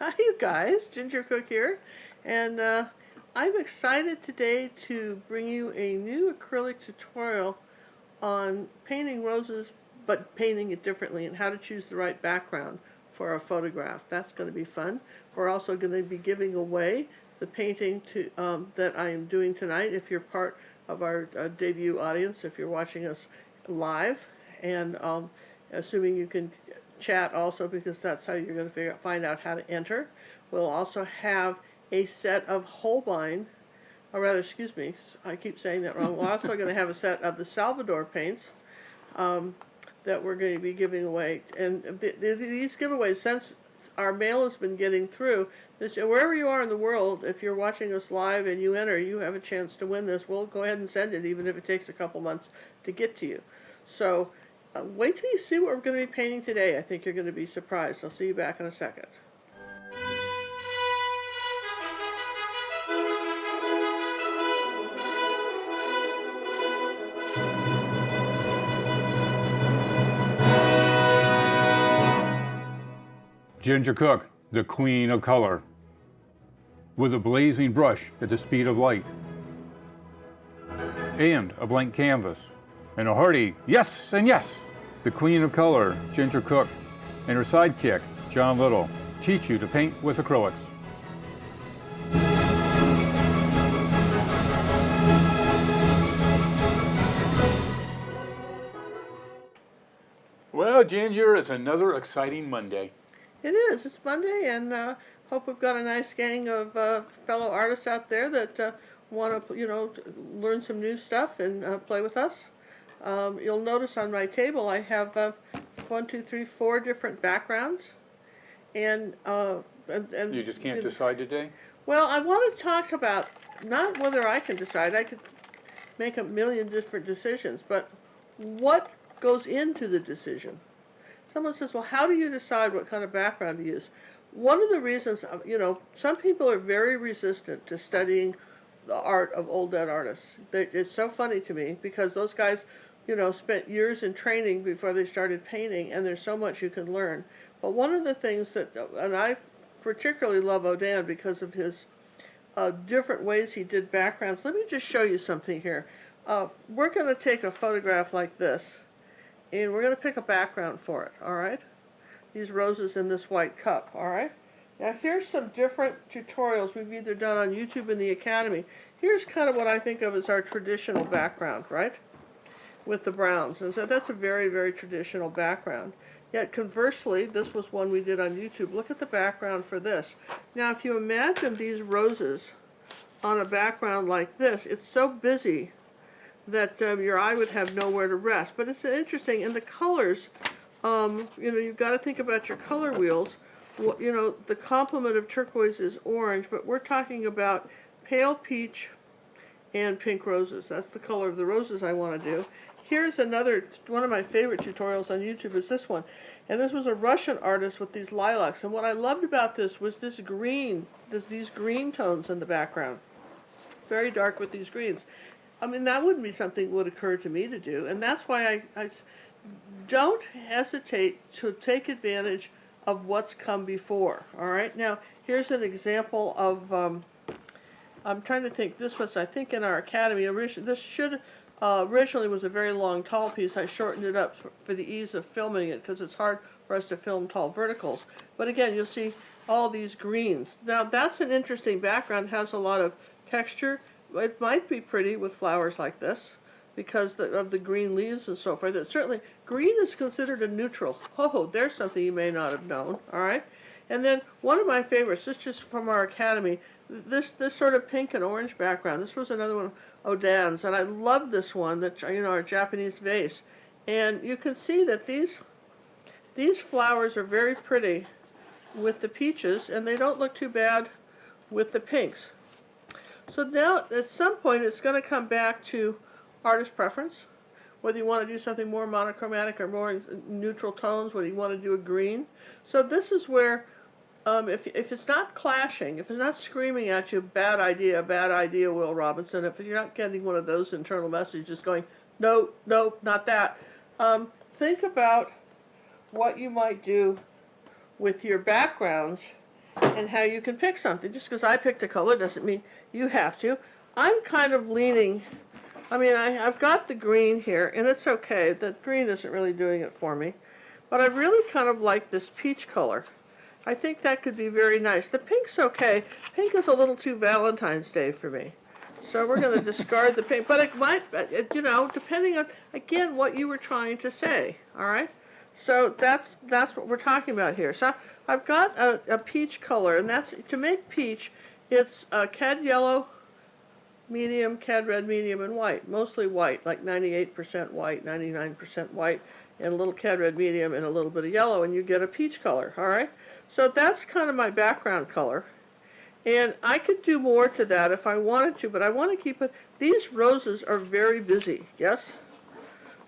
Hi, you guys. Ginger Cook here, and I'm excited today to bring you a new acrylic tutorial on painting roses, but painting it differently, and how to choose the right background for a photograph. That's going to be fun. We're also going to be giving away the painting that I am doing tonight. If you're part of our debut audience, if you're watching us live, and assuming you can chat also, because that's how you're going to find out how to enter. We'll also have a set of Holbein, or rather, excuse me, I keep saying that wrong. We're also going to have a set of the Salvador paints that we're going to be giving away. And these giveaways, since our mail has been getting through, wherever you are in the world, if you're watching us live and you enter, you have a chance to win this. We'll go ahead and send it, even if it takes a couple months to get to you. So wait till you see what we're going to be painting today. I think you're going to be surprised. I'll see you back in a second. Ginger Cook, the queen of color, with a blazing brush at the speed of light, and a blank canvas, and a hearty yes and yes. The queen of color, Ginger Cook, and her sidekick, John Little, teach you to paint with acrylics. Well, Ginger, it's another exciting Monday. It is. It's Monday, and hope we've got a nice gang of fellow artists out there that want to, learn some new stuff and play with us. You'll notice on my table I have 4 different backgrounds, and you just can't decide today? Well, I want to talk about not whether I can decide. I could make a million different decisions, but what goes into the decision. Someone says, well, how do you decide what kind of background to use? One of the reasons, some people are very resistant to studying the art of old dead artists. It's so funny to me, because those guys, spent years in training before they started painting, and there's so much you can learn. But one of the things and I particularly love Odin because of his different ways he did backgrounds. Let me just show you something here. We're going to take a photograph like this, and we're going to pick a background for it, all right? These roses in this white cup, all right? Now here's some different tutorials we've either done on YouTube in the Academy. Here's kind of what I think of as our traditional background, right? With the browns. And so that's a very, very traditional background. Yet conversely, this was one we did on YouTube. Look at the background for this. Now if you imagine these roses on a background like this, it's so busy that your eye would have nowhere to rest. But it's interesting, and the colors, you've got to think about your color wheels. The complement of turquoise is orange, but we're talking about pale peach and pink roses. That's the color of the roses I want to do. Here's one of my favorite tutorials on YouTube is this one. And this was a Russian artist with these lilacs. And what I loved about this was this green, these green tones in the background. Very dark with these greens. I mean, that wouldn't be something that would occur to me to do. And that's why I don't hesitate to take advantage of what's come before. All right. Now, here's an example of, I'm trying to think, this was, I think, in our Academy. This originally was a very long, tall piece. I shortened it up for the ease of filming it, because it's hard for us to film tall verticals. But again, you'll see all these greens. Now, that's an interesting background. It has a lot of texture. It might be pretty with flowers like this because of the green leaves and so forth. Certainly, green is considered a neutral. Oh, there's something you may not have known, all right? And then one of my favorites, this just from our Academy, this sort of pink and orange background. This was another one of Odin's, and I love this one, our Japanese vase. And you can see that these flowers are very pretty with the peaches, and they don't look too bad with the pinks. So now, at some point, it's going to come back to artist preference, whether you want to do something more monochromatic or more neutral tones, whether you want to do a green. So this is where, if it's not clashing, if it's not screaming at you, bad idea, Will Robinson, if you're not getting one of those internal messages going, no, not that, think about what you might do with your backgrounds and how you can pick something. Just because I picked a color doesn't mean you have to. I'm kind of leaning, I've got the green here, and it's okay. The green isn't really doing it for me. But I really kind of like this peach color. I think that could be very nice. The pink's okay. Pink is a little too Valentine's Day for me. So we're going to discard the pink. But it might, depending on, again, what you were trying to say, all right? So that's what we're talking about here. So I've got a peach color, and that's, to make peach, it's cad yellow, medium, cad red, medium, and white. Mostly white, like 98% white, 99% white, and a little cad red medium and a little bit of yellow, and you get a peach color, all right? So that's kind of my background color. And I could do more to that if I wanted to, but I want to keep it, these roses are very busy, yes?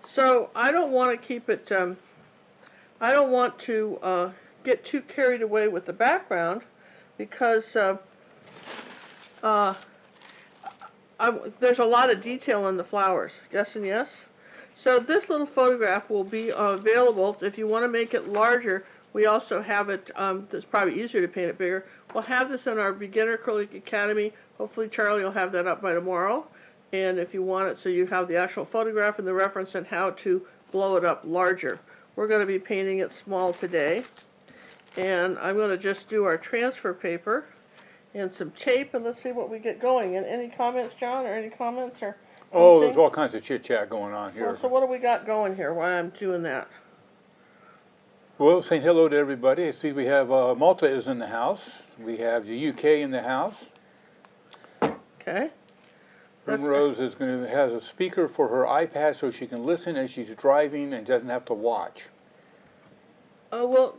So I don't want to keep it, I don't want to get too carried away with the background, because there's a lot of detail in the flowers, yes and yes? So this little photograph will be available. If you want to make it larger, we also have it, it's probably easier to paint it bigger. We'll have this in our Beginner Acrylic Academy. Hopefully Charlie will have that up by tomorrow. And if you want it so you have the actual photograph and the reference and how to blow it up larger. We're going to be painting it small today. And I'm going to just do our transfer paper and some tape, and let's see what we get going. And any comments, John, or any comments? Or Oh, anything? there's all kinds of chit-chat going on here. Well, so what do we got going here while I'm doing that? Well, saying hello to everybody. I see we have Malta is in the house. We have the UK in the house. Okay. Primrose has a speaker for her iPad so she can listen as she's driving and doesn't have to watch. Oh, well,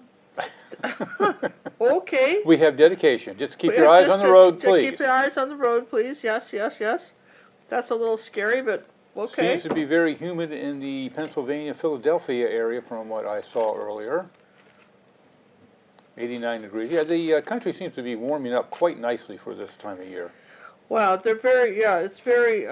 okay. We have dedication. Just keep your eyes on the road, please. Keep your eyes on the road, please. Yes, yes, yes. That's a little scary, but okay. Seems to be very humid in the Pennsylvania, Philadelphia area from what I saw earlier. 89 degrees. Yeah, the country seems to be warming up quite nicely for this time of year. Wow, they're very, it's very,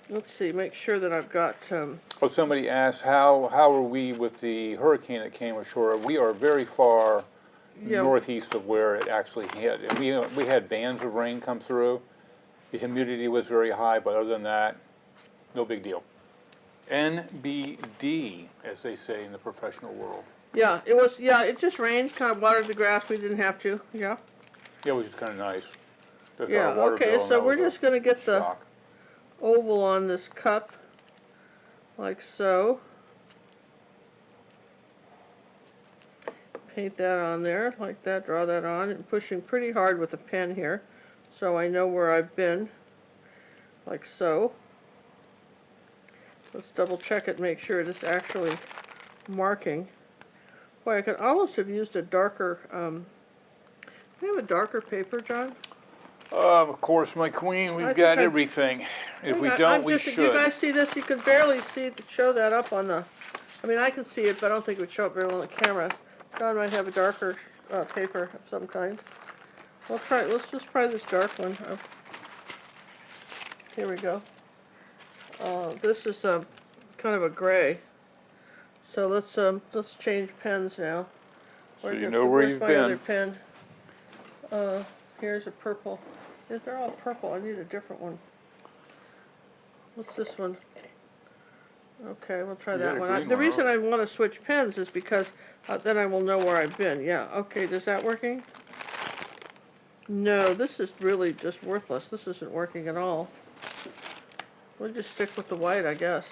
let's see, make sure that I've got, Well, somebody asked, how are we with the hurricane that came ashore? We are very far northeast of where it actually hit. And we had bands of rain come through. The humidity was very high, but other than that, no big deal. NBD, as they say in the professional world. Yeah, it just rained, kind of watered the grass. We didn't have to, yeah. Yeah, which is kind of nice. Just Yeah, our water okay, bill, so we're just going to get the shock. oval on this cup, like so. Paint that on there, like that, draw that on. I'm pushing pretty hard with a pen here, so I know where I've been, like so. Let's double check it, make sure it is actually marking. Boy, I could almost have used a darker, do you have a darker paper, John? Of course, my queen, we've got everything. If we don't, we should. If you guys see this, you can barely show that up on the, I can see it, but I don't think it would show up very well on the camera. John might have a darker paper of some kind. Let's just try this dark one. Here we go. This is kind of a gray. So let's change pens now. So you know where you've been. Other pen? Here's a purple. They're all purple. I need a different one. What's this one? Okay, we'll try that one. The reason I want to switch pens is because then I will know where I've been. Yeah, okay, is that working? No, this is really just worthless. This isn't working at all. We'll just stick with the white, I guess.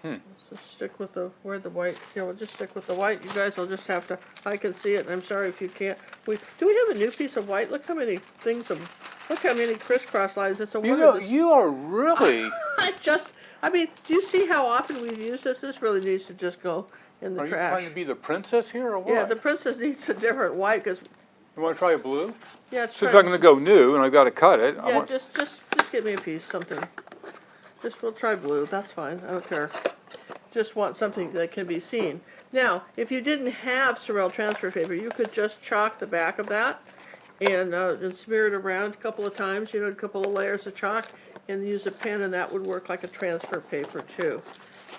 Let's just stick with the white. Here, we'll just stick with the white. You guys will just have to, I can see it, and I'm sorry if you can't. Do we have a new piece of white? Look how many look how many crisscross lines. It's a wonder. You are really... do you see how often we've used this? This really needs to just go in the trash. Are you trying to be the princess here, or what? Yeah, the princess needs a different white, because... You want to try a blue? Yeah, since I'm going to go new, and I've got to cut it. Yeah, just give me a piece, something. We'll try blue, that's fine, I don't care. Just want something that can be seen. Now, if you didn't have Sorel transfer paper, you could just chalk the back of that and smear it around a couple of times, a couple of layers of chalk, and use a pen, and that would work like a transfer paper too.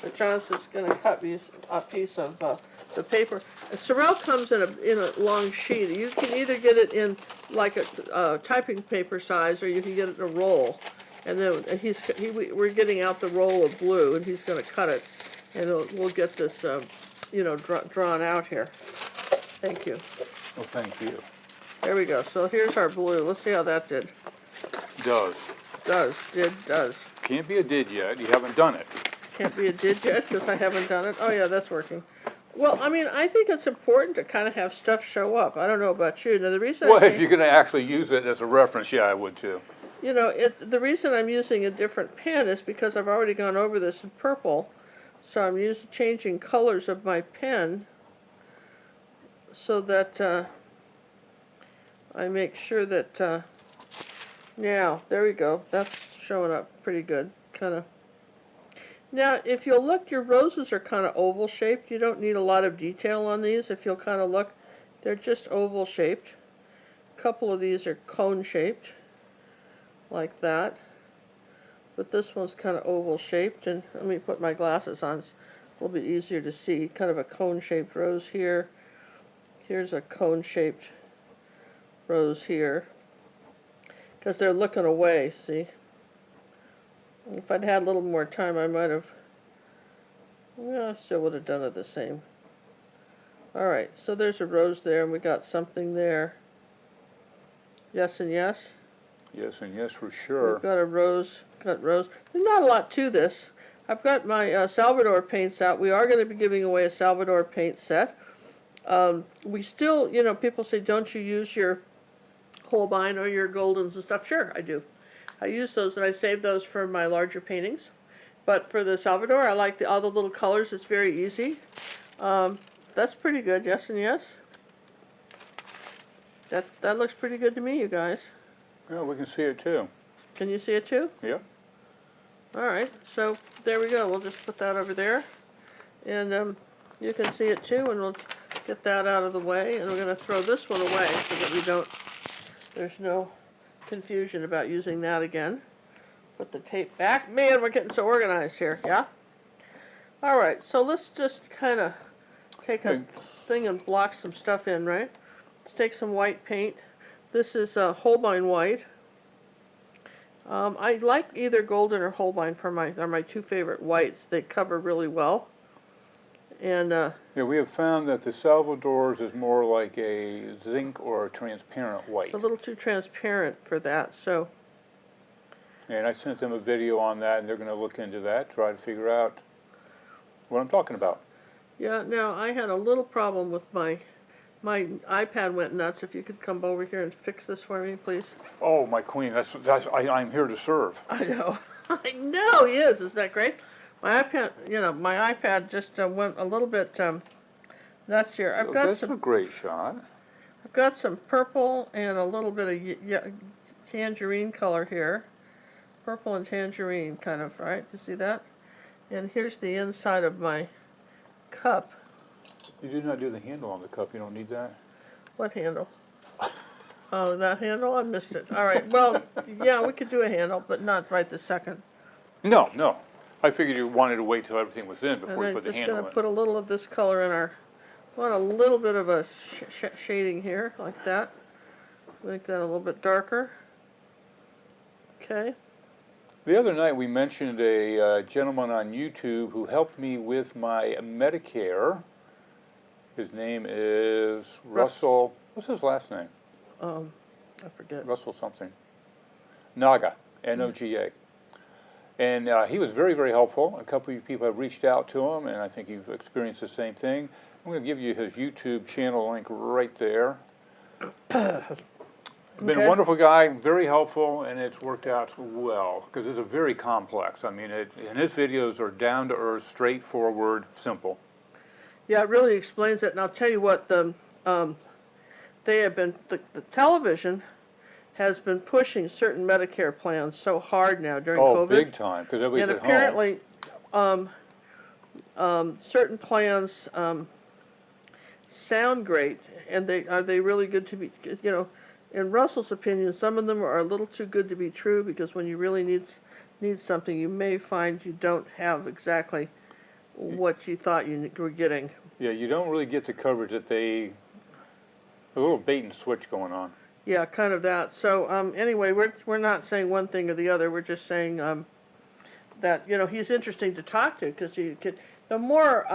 But John's just going to cut a piece of the paper. Sorrel comes in a long sheet. You can either get it in like a typing paper size, or you can get it in a roll. And then we're getting out the roll of blue, and he's going to cut it, and we'll get this, drawn out here. Thank you. Well, thank you. There we go. So here's our blue. Let's see how that did. Does. Does. Can't be a did yet. You haven't done it. Can't be a did yet because I haven't done it. Oh yeah, that's working. Well, I mean, I think it's important to kind of have stuff show up. I don't know about you. Now the reason If you're going to actually use it as a reference, yeah, I would too. The reason I'm using a different pen is because I've already gone over this in purple, so I'm changing colors of my pen so that I make sure that now there we go. That's showing up pretty good, kind of. Now, if you'll look, your roses are kind of oval shaped. You don't need a lot of detail on these. If you'll kind of look, they're just oval shaped. A couple of these are cone shaped, like that. But this one's kind of oval shaped, and let me put my glasses on. It's a little bit easier to see. Kind of a cone shaped rose here. Here's a cone shaped rose here. Because they're looking away, see? If I'd had a little more time, I might have, I still would have done it the same. Alright, so there's a rose there, and we got something there. Yes and yes? Yes and yes for sure. We've got a rose, There's not a lot to this. I've got my Salvador paints out. We are going to be giving away a Salvador paint set. We still, people say, don't you use your Holbein or your Goldens and stuff? Sure, I do. I use those, and I save those for my larger paintings. But for the Salvador, I like all the little colors. It's very easy. That's pretty good, yes and yes? That looks pretty good to me, you guys. Yeah, we can see it too. Can you see it too? Yeah. Alright, so there we go. We'll just put that over there. And you can see it too, and we'll get that out of the way. And we're going to throw this one away so that there's no confusion about using that again. Put the tape back. Man, we're getting so organized here, yeah? Alright, so let's just kind of take a thing and block some stuff in, right? Let's take some white paint. This is Holbein white. I like either Golden or Holbein are my two favorite whites. They cover really well. And yeah, we have found that the Salvador's is more like a zinc or a transparent white. It's a little too transparent for that, so. And I sent them a video on that, and they're going to look into that, try to figure out what I'm talking about. Yeah, now I had a little problem with my iPad went nuts. If you could come over here and fix this for me, please. Oh, my queen, I'm here to serve. I know. I know he is. Isn't that great? My iPad just went a little bit nuts here. That's a great shot. I've got some purple and a little bit of tangerine color here. Purple and tangerine, kind of, right? You see that? And here's the inside of my cup. You did not do the handle on the cup. You don't need that? What handle? Oh, that handle? I missed it. All right. Well, yeah, we could do a handle, but not right this second. No. I figured you wanted to wait till everything was in before you put the handle in. And I'm just going to put a little of this color in our... want a little bit of a shading here, like that. Make that a little bit darker. Okay. The other night we mentioned a gentleman on YouTube who helped me with my Medicare. His name is Russell. What's his last name? I forget. Russell something. Naga, N-O-G-A. And he was very, very helpful. A couple of people have reached out to him, and I think you've experienced the same thing. I'm going to give you his YouTube channel link right there. Been a wonderful guy, very helpful, and it's worked out well, because it's a very complex. I mean, and his videos are down to earth, straightforward, simple. Yeah, it really explains it. And I'll tell you what, the television has been pushing certain Medicare plans so hard now during COVID. Oh, big time, because everybody's at home. And apparently, certain plans sound great, and are they really good to be, in Russell's opinion, some of them are a little too good to be true, because when you really need something, you may find you don't have exactly what you thought you were getting. Yeah, you don't really get the coverage that a little bait and switch going on. Yeah, kind of that. So anyway, we're not saying one thing or the other. We're just saying that he's interesting to talk to because you could the more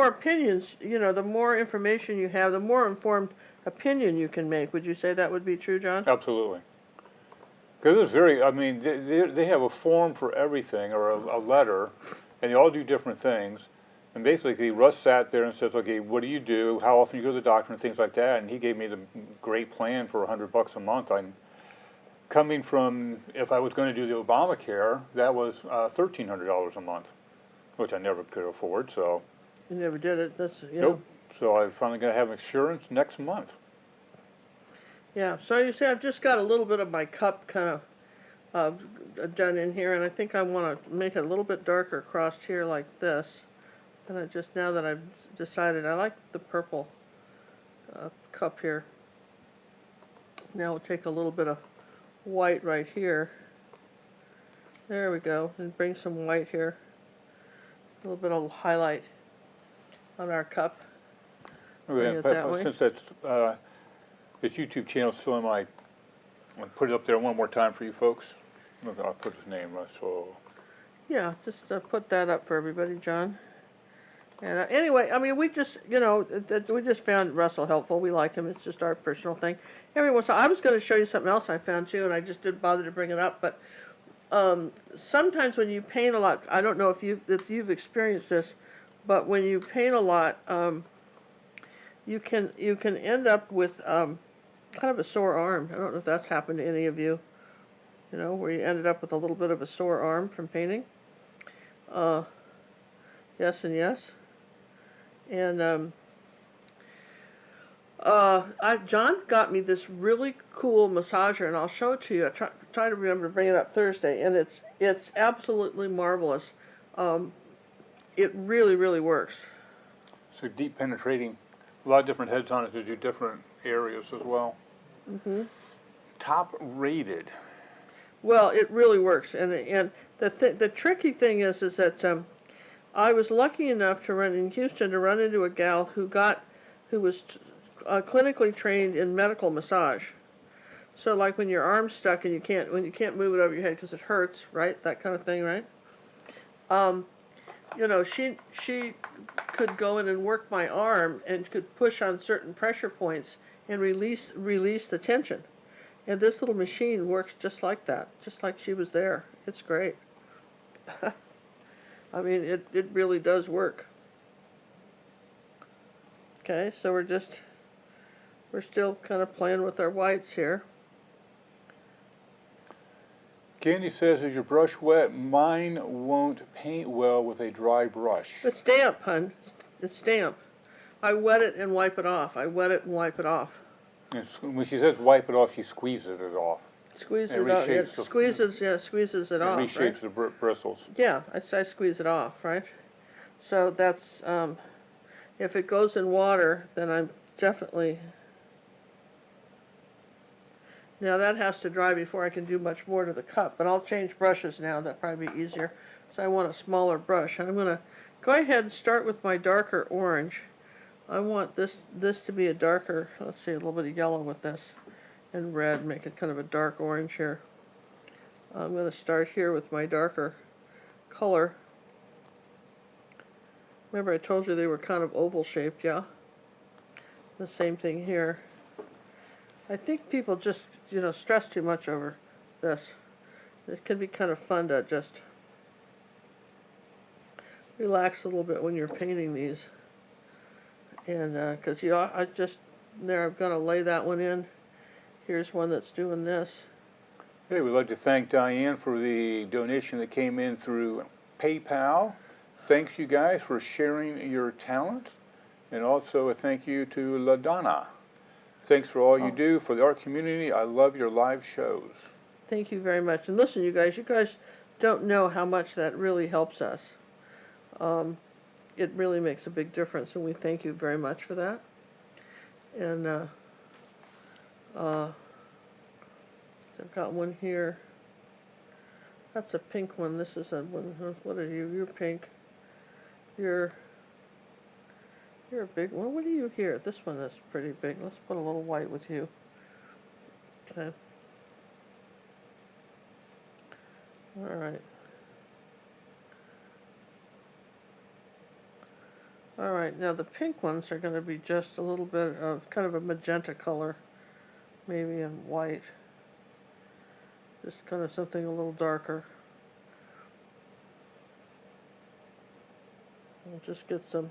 opinions, the more information you have, the more informed opinion you can make. Would you say that would be true, John? Absolutely. Because it's very, I mean, they have a form for everything, or a letter, and they all do different things. And basically, Russ sat there and says, okay, what do you do? How often you go to the doctor and things like that. And he gave me the great plan for $100 a month. I'm coming from, if I was going to do the Obamacare, that was $1,300 a month, which I never could afford, so. You never did it. That's, Nope. So I'm finally going to have insurance next month. Yeah, so you see, I've just got a little bit of my cup kind of done in here, and I think I want to make it a little bit darker across here like this. And I just, now that I've decided, I like the purple cup here. Now we'll take a little bit of white right here. There we go, and bring some white here. A little bit of highlight on our cup. Bring it that way. Since that's this YouTube channel still in my, I'll put it up there one more time for you folks. I'll put his name, so. Yeah, just put that up for everybody, John. And anyway, I mean, we just, we just found Russell helpful. We like him. It's just our personal thing. Every once in a while, I was going to show you something else I found too, and I just didn't bother to bring it up. But sometimes when you paint a lot, I don't know if you've experienced this, but when you paint a lot, you can end up with kind of a sore arm. I don't know if that's happened to any of you. Where you ended up with a little bit of a sore arm from painting. Yes and yes. And John got me this really cool massager, and I'll show it to you. I try to remember to bring it up Thursday, and it's absolutely marvelous. It really, really works. So deep penetrating, a lot of different heads on it to do different areas as well. Mm-hmm. Top rated. Well, it really works, and the tricky thing is that I was lucky enough to run into a gal who was clinically trained in medical massage. So like when your arm's stuck and you can't move it over your head because it hurts, right? That kind of thing, right? She could go in and work my arm and could push on certain pressure points and release the tension. And this little machine works just like that, just like she was there. It's great. I mean, it really does work. Okay, so we're still kind of playing with our whites here. Candy says, is your brush wet? Mine won't paint well with a dry brush. It's damp, hun. It's damp. I wet it and wipe it off. I wet it and wipe it off. When she says wipe it off, she squeezes it off. Squeezes it off. It squeezes it off. It reshapes right? the bristles. Yeah, I squeeze it off, right? So that's, if it goes in water, then I'm definitely... Now that has to dry before I can do much more to the cup, but I'll change brushes now. That'll probably be easier. So I want a smaller brush. I'm going to go ahead and start with my darker orange. I want this to be a darker, let's see, a little bit of yellow with this, and red, make it kind of a dark orange here. I'm going to start here with my darker color. Remember I told you they were kind of oval shaped, yeah? The same thing here. I think people just, stress too much over this. It can be kind of fun to just relax a little bit when you're painting these. And because I'm going to lay that one in. Here's one that's doing this. Hey, we'd like to thank Diane for the donation that came in through PayPal. Thanks you guys for sharing your talent. And also a thank you to LaDonna. Thanks for all you do for the art community. I love your live shows. Thank you very much. And listen, you guys don't know how much that really helps us. It really makes a big difference, and we thank you very much for that. And I've got one here. That's a pink one. This is a one. What are you? You're pink. You're You're a big one. What do you here? This one is pretty big. Let's put a little white with you. Okay. All right. All right. Now the pink ones are going to be just a little bit of kind of a magenta color, maybe in white. Just kind of something a little darker. We'll just get some.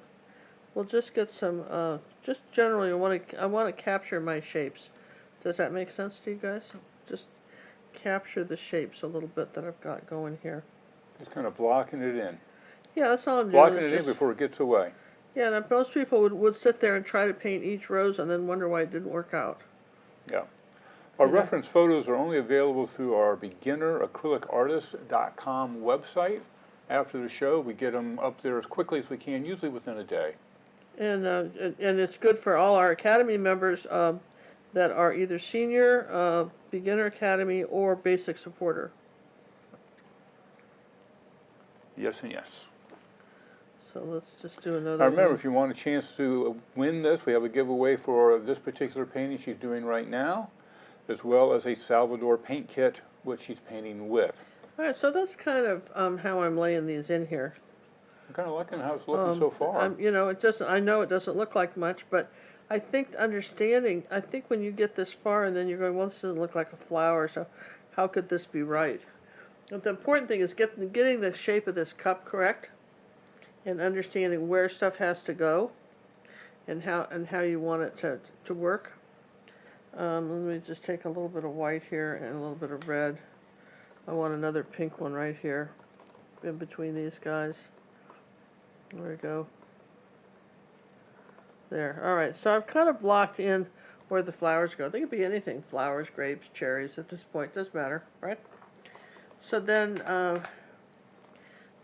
We'll just get some. Just generally, I want to capture my shapes. Does that make sense to you guys? Just capture the shapes a little bit that I've got going here. Just kind of blocking it in. Yeah, that's all I'm doing. Blocking it in before it gets away. Yeah, and most people would sit there and try to paint each rose and then wonder why it didn't work out. Yeah. Our reference photos are only available through our beginneracrylicartist.com website. After the show, we get them up there as quickly as we can, usually within a day. And it's good for all our Academy members that are either senior, beginner Academy, or basic supporter. Yes and yes. So let's just do another Now remember, one. if you want a chance to win this, we have a giveaway for this particular painting she's doing right now, as well as a Salvador paint kit, which she's painting with. All right, so that's kind of how I'm laying these in here. I'm kind of liking how it's looking so far. You know, it doesn't. I know it doesn't look like much, but I think understanding. I think when you get this far, and then you're going, well, this doesn't look like a flower, so how could this be right? But the important thing is getting the shape of this cup correct, and understanding where stuff has to go, and how you want it to work. Let me just take a little bit of white here and a little bit of red. I want another pink one right here, in between these guys. There we go. There. All right. So I've kind of blocked in where the flowers go. They could be anything: flowers, grapes, cherries. At this point, doesn't matter, right? So then I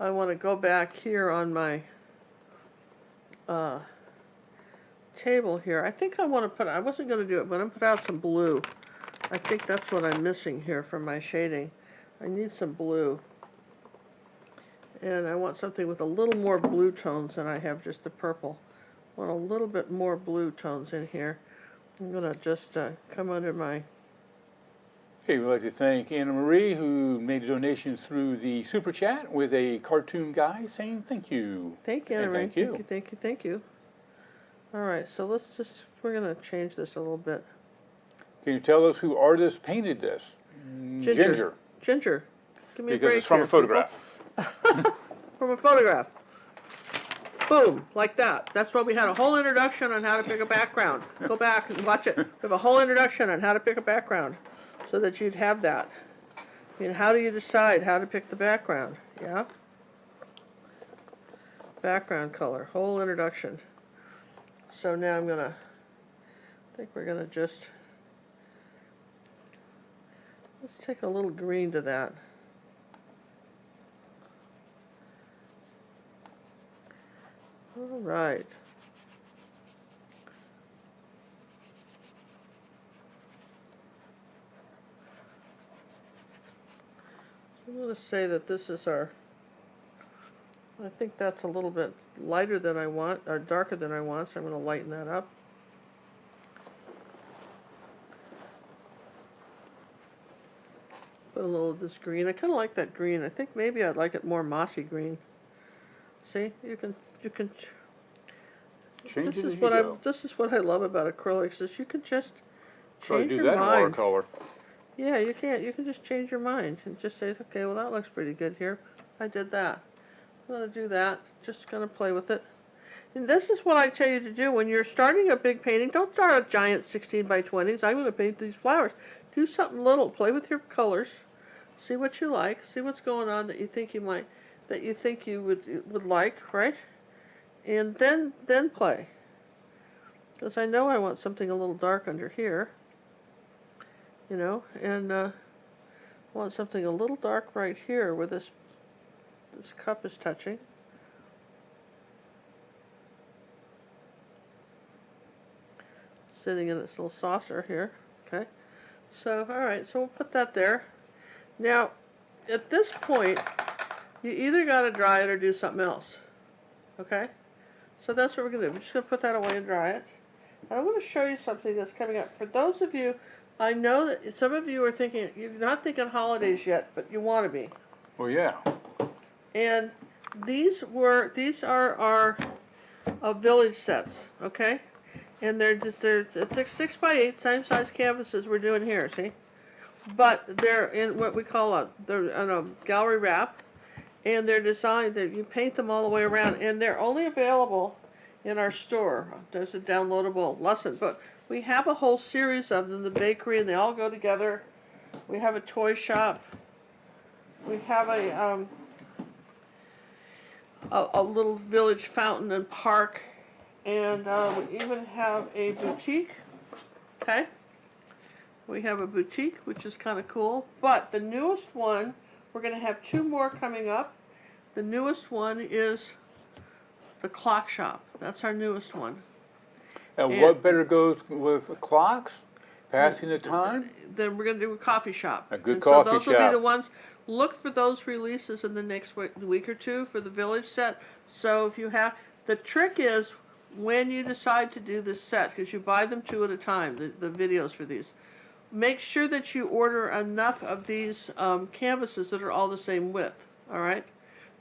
want to go back here on my table here. I think I want to put. I wasn't going to do it, but I'm going to put out some blue. I think that's what I'm missing here from my shading. I need some blue. And I want something with a little more blue tones than I have just the purple. I want a little bit more blue tones in here. I'm going to just come under my... Okay, we'd like to thank Anna Marie, who made a donation through the Super Chat with a cartoon guy saying thank you. Thank you, Anna Marie. Thank you. Thank you, thank you, thank you. All right, so we're going to change this a little bit. Can you tell us who artist painted this? Ginger. Ginger. Give me a break because it's from here, a photograph. From a photograph. Boom, like that. That's why we had a whole introduction on how to pick a background. Go back and watch it. We have a whole introduction on how to pick a background so that you'd have that. I mean, how do you decide how to pick the background? Yeah? Background color, whole introduction. So now I think we're going to just, let's take a little green to that. All right. So I'm going to say that this is I think that's a little bit lighter than I want, or darker than I want, so I'm going to lighten that up. Put a little of this green. I kind of like that green. I think maybe I'd like it more mossy green. See, you can. Change This it is as what you go. this is what I love about acrylics is you can just Try to change do your that in mind. watercolor. Yeah, you can't. You can just change your mind and just say, okay, well that looks pretty good here. I did that. I'm gonna do that. Just gonna play with it. And this is what I tell you to do when you're starting a big painting. Don't start a giant 16 by 20s. I'm gonna paint these flowers. Do something little. Play with your colors. See what you like. See what's going on that you think you might, that you think you would like, right? And then play. Because I know I want something a little dark under here. You know, and I want something a little dark right here where this cup is touching. Sitting in its little saucer here. Okay. So, all right, so we'll put that there. Now, at this point, you either got to dry it or do something else. Okay? So that's what we're gonna do. We're just gonna put that away and dry it. And I'm gonna show you something that's coming up. For those of you, I know that some of you are thinking, you're not thinking holidays yet, but you want to be. Well, yeah. And these are our village sets, okay? And it's 6x8, same size canvases we're doing here, see? But they're in what we call they're in a gallery wrap, and they're designed that you paint them all the way around, and they're only available in our store. There's a downloadable lesson, but we have a whole series of them, the bakery, and they all go together. We have a toy shop. We have a little village fountain and park, and we even have a boutique. Okay, we have a boutique, which is kind of cool. But the newest one, we're going to have 2 more coming up. The newest one is the clock shop. That's our newest one. And what better goes with clocks? Passing the time? Then we're going to do a coffee shop. A good and coffee so those will shop. be the ones. Look for those releases in the next week or 2 for the village set. So if you have, the trick is when you decide to do this set, because you buy them 2 at a time, the videos for these, make sure that you order enough of these canvases that are all the same width, all right?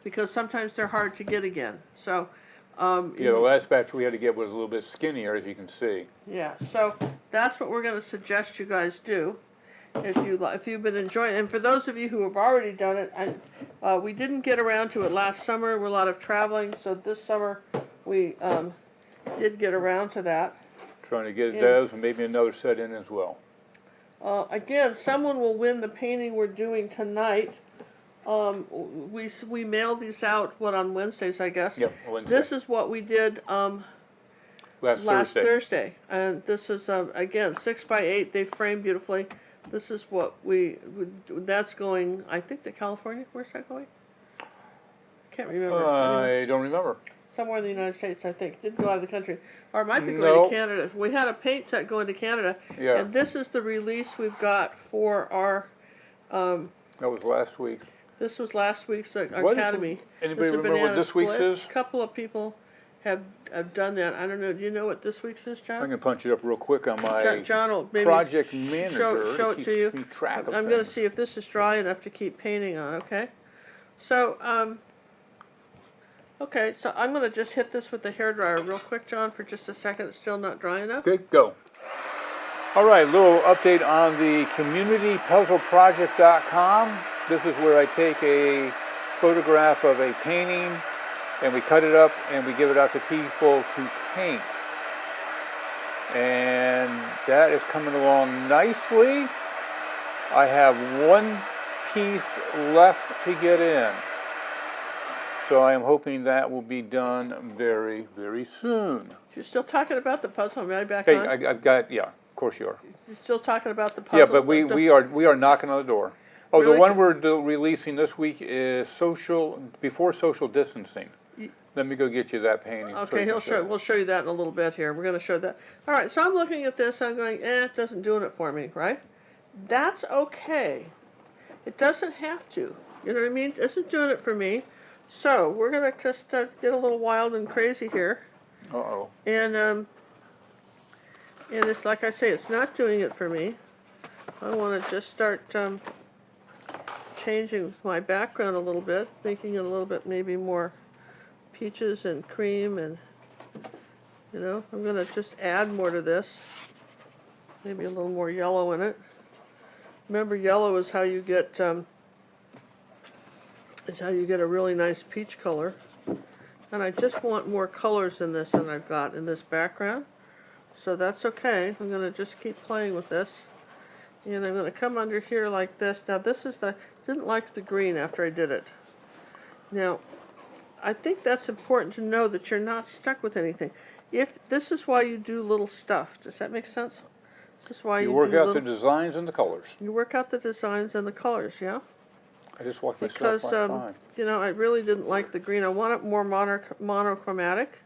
Because sometimes they're hard to get again. So yeah, the last batch we had to get was a little bit skinnier, as you can see. yeah, so that's what we're going to suggest you guys do. If you've been enjoying, and for those of you who have already done it, we didn't get around to it last summer. We're a lot of traveling, so this summer we did get around to that. Trying to get those and maybe another set in as well. Again, someone will win the painting we're doing tonight. We mailed these out on Wednesdays, I guess. Yep, Wednesday. This is what we did last Thursday, and this is again 6x8. They frame beautifully. This is what that's going, I think, to California. Where's that going? Can't remember. I don't remember. Somewhere in the United States, I think. Didn't go out of the country. Or it might be going to Canada. We had a paint set going to Canada. Yeah. And this is the release we've got for our... that was last week. This was last week's Academy. Anybody remember what this week's is? A couple of people have done that. I don't know. Do you know what this week's is, John? I can punch it up real quick on my John will maybe project manager show it to you. keep track of I'm going to things. see if this is dry enough to keep painting on, okay? So, okay, so I'm going to just hit this with the hairdryer real quick, John, for just a second. It's still not dry enough. Okay, go. All right, little update on the communitypuzzleproject.com. This is where I take a photograph of a painting and we cut it up and we give it out to people to paint. And that is coming along nicely. I have 1 piece left to get in. So I am hoping that will be done very, very soon. You're still talking about the puzzle. Am I back Hey, on? I've got, yeah, of course you are. You're still talking about the puzzle. Yeah, but we are knocking on the door. Oh, Really? the one we're releasing this week is before social distancing. Let me go get you that painting. Okay, we'll show you that in a little bit here. We're going to show that. All right, so I'm looking at this. I'm going, it doesn't doing it for me, right? That's okay. It doesn't have to. You know what I mean? It isn't doing it for me. So we're going to just get a little wild and crazy here. Uh-oh. And it's like I say, it's not doing it for me. I want to just start changing my background a little bit, making it a little bit maybe more peaches and cream, and you know, I'm going to just add more to this. Maybe a little more yellow in it. Remember, yellow is how you get a really nice peach color. And I just want more colors in this than I've got in this background. So that's okay. I'm going to just keep playing with this. And I'm going to come under here like this. Now this is didn't like the green after I did it. Now, I think that's important to know that you're not stuck with anything. This is why you do little stuff. Does that make sense? This is why you work out the designs and the colors. You work out the designs and the colors, yeah? I just watched myself Because, last time. you know, I really didn't like the green. I want it more monochromatic.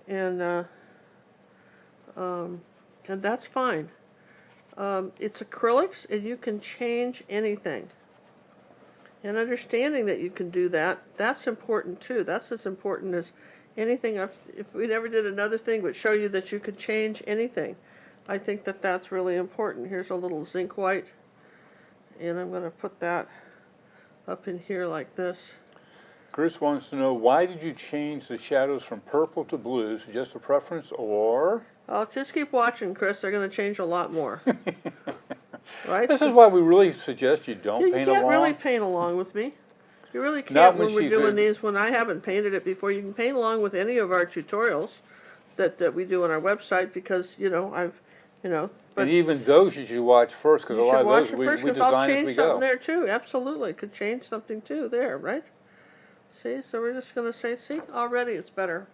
And that's fine. It's acrylics, and you can change anything. And understanding that you can do that, that's important too. That's as important as anything, if we never did another thing but show you that you could change anything, I think that that's really important. Here's a little zinc white, and I'm going to put that up in here like this. Chris wants to know, why did you change the shadows from purple to blues? Just a preference, or? I'll just keep watching, Chris. They're going to change a lot more. Right? This is why we really suggest you don't You paint can't along. really paint along with me. You really Not can't when when we're she's doing in- these, when I haven't painted it before. You can paint along with any of our tutorials that we do on our website, because, but And even those you should watch first, because a you lot should of watch those it we first, because I'll design as change we something go. there too. Absolutely, could change something too there, right? See, so we're just going to say, see, already it's better.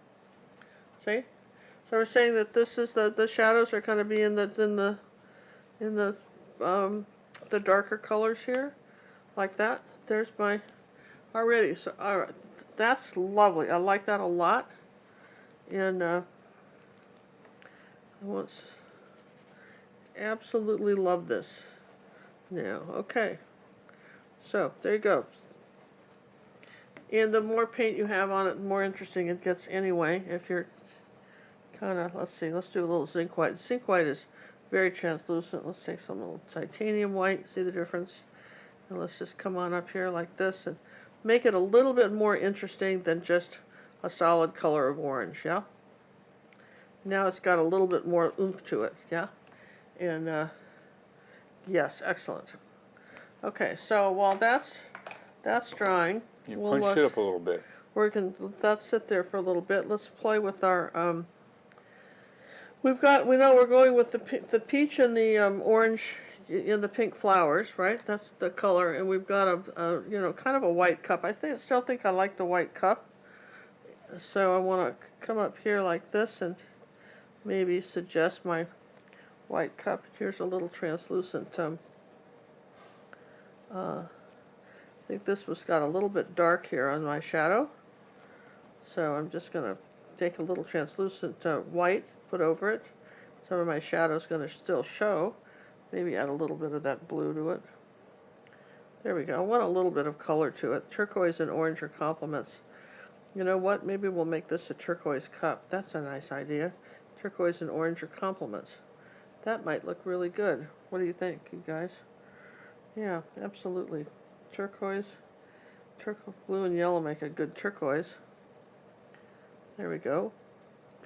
See? So we're saying that this is the shadows are going to be in the darker colors here, like that. There's my already. So all right, that's lovely. I like that a lot. And I want absolutely love this. Now, okay. So there you go. And the more paint you have on it, the more interesting it gets anyway. If you're kind of, let's see, let's do a little zinc white. Zinc white is very translucent. Let's take some little titanium white, see the difference? And let's just come on up here like this and make it a little bit more interesting than just a solid color of orange, yeah? Now it's got a little bit more oomph to it, yeah? And yes, excellent. Okay, so while that's drying, You we'll punched it up a little bit. we can let that sit there for a little bit. Let's play with our we know we're going with the peach and the orange in the pink flowers, right? That's the color, and we've got a kind of a white cup. Still think I like the white cup. So I want to come up here like this and maybe suggest my white cup. Here's a little translucent. I think this was got a little bit dark here on my shadow. So I'm just going to take a little translucent white, put over it. Some of my shadow's going to still show. Maybe add a little bit of that blue to it. There we go. I want a little bit of color to it. Turquoise and orange are complements. You know what? Maybe we'll make this a turquoise cup. That's a nice idea. Turquoise and orange are complements. That might look really good. What do you think, you guys? Yeah, absolutely. Turquoise, blue and yellow make a good turquoise. There we go.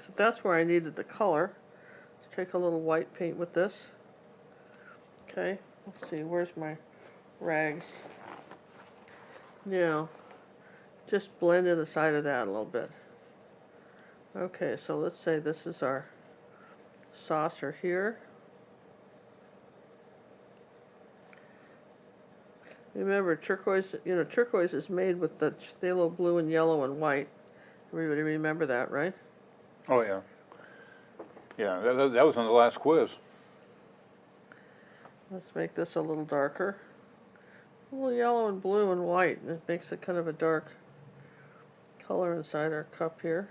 So that's where I needed the color. Let's take a little white paint with this. Okay, let's see, where's my rags? Now, just blend in the side of that a little bit. Okay, so let's say this is our saucer here. Remember, turquoise is made with the phthalo blue and yellow and white. Everybody remember that, right? Oh, yeah. Yeah, that was on the last quiz. Let's make this a little darker. A little yellow and blue and white, and it makes it kind of a dark color inside our cup here.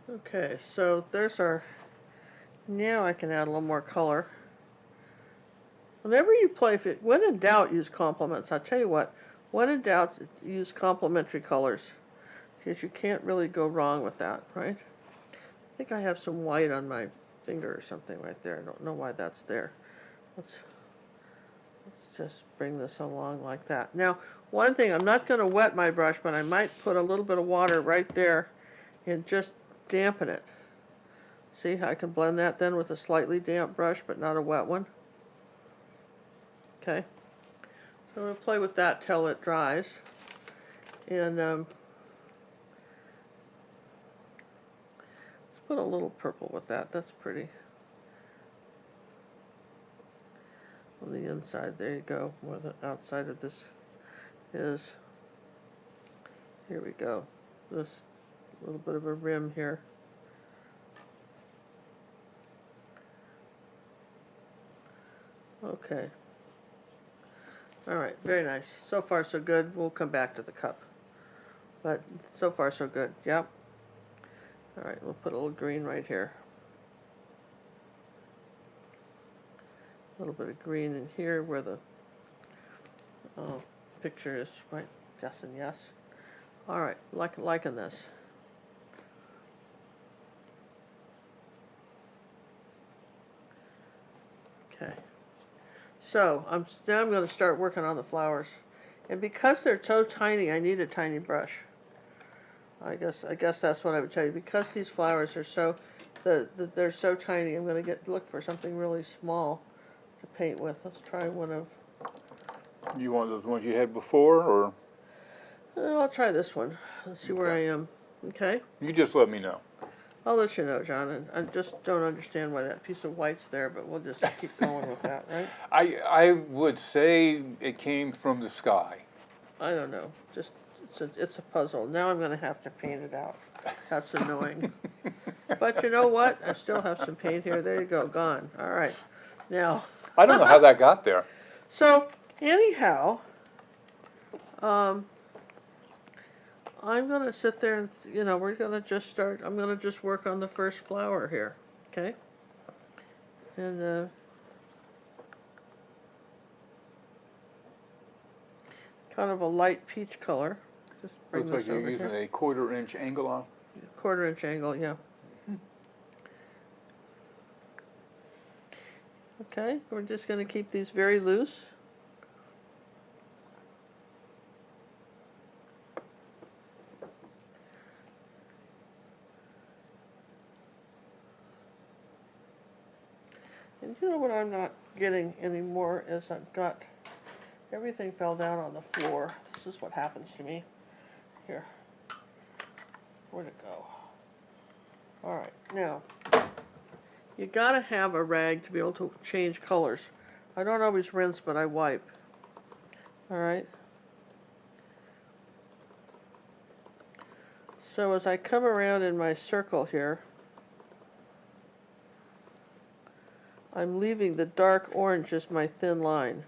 Okay, so there's our, now I can add a little more color. Whenever you play, when in doubt, use complements. I'll tell you what, when in doubt, use complementary colors, because you can't really go wrong with that, right? I think I have some white on my finger or something right there. I don't know why that's there. Let's just bring this along like that. Now, one thing, I'm not going to wet my brush, but I might put a little bit of water right there and just dampen it. See how I can blend that then with a slightly damp brush, but not a wet one? Okay. So I'm going to play with that till it dries. And let's put a little purple with that. That's pretty. On the inside, there you go, where the outside of this is. Here we go. This little bit of a rim here. Okay. All right, very nice. So far, so good. We'll come back to the cup. But so far, so good. Yep. All right, we'll put a little green right here. A little bit of green in here where the picture is right. Yes and yes. All right, liking this. Okay. So now I'm going to start working on the flowers, and because they're so tiny, I need a tiny brush. I guess that's what I would tell you. Because these flowers are so, they're so tiny, I'm going to look for something really small to paint with. Let's try one of. You want those ones you had before, or? I'll try this one. Let's see where I am. Okay. You just let me know. I'll let you know, John. And I just don't understand why that piece of white's there, but we'll just keep going with that, right? I would say it came from the sky. I don't know. Just it's a puzzle. Now I'm going to have to paint it out. That's annoying. But you know what? I still have some paint here. There you go. Gone. All right. Now. I don't know how that got there. So anyhow, I'm going to sit there and, we're going to just start. I'm going to just work on the first flower here. Okay? And kind of a light peach color. Just bring Looks like this you're over using here. a 1/4 inch angle on. 1/4 inch angle, yeah. Okay, we're just going to keep these very loose. And you know what I'm not getting anymore is everything fell down on the floor. This is what happens to me. Here. Where'd it go? All right, now, you gotta have a rag to be able to change colors. I don't always rinse, but I wipe. All right. So as I come around in my circle here, I'm leaving the dark orange as my thin line.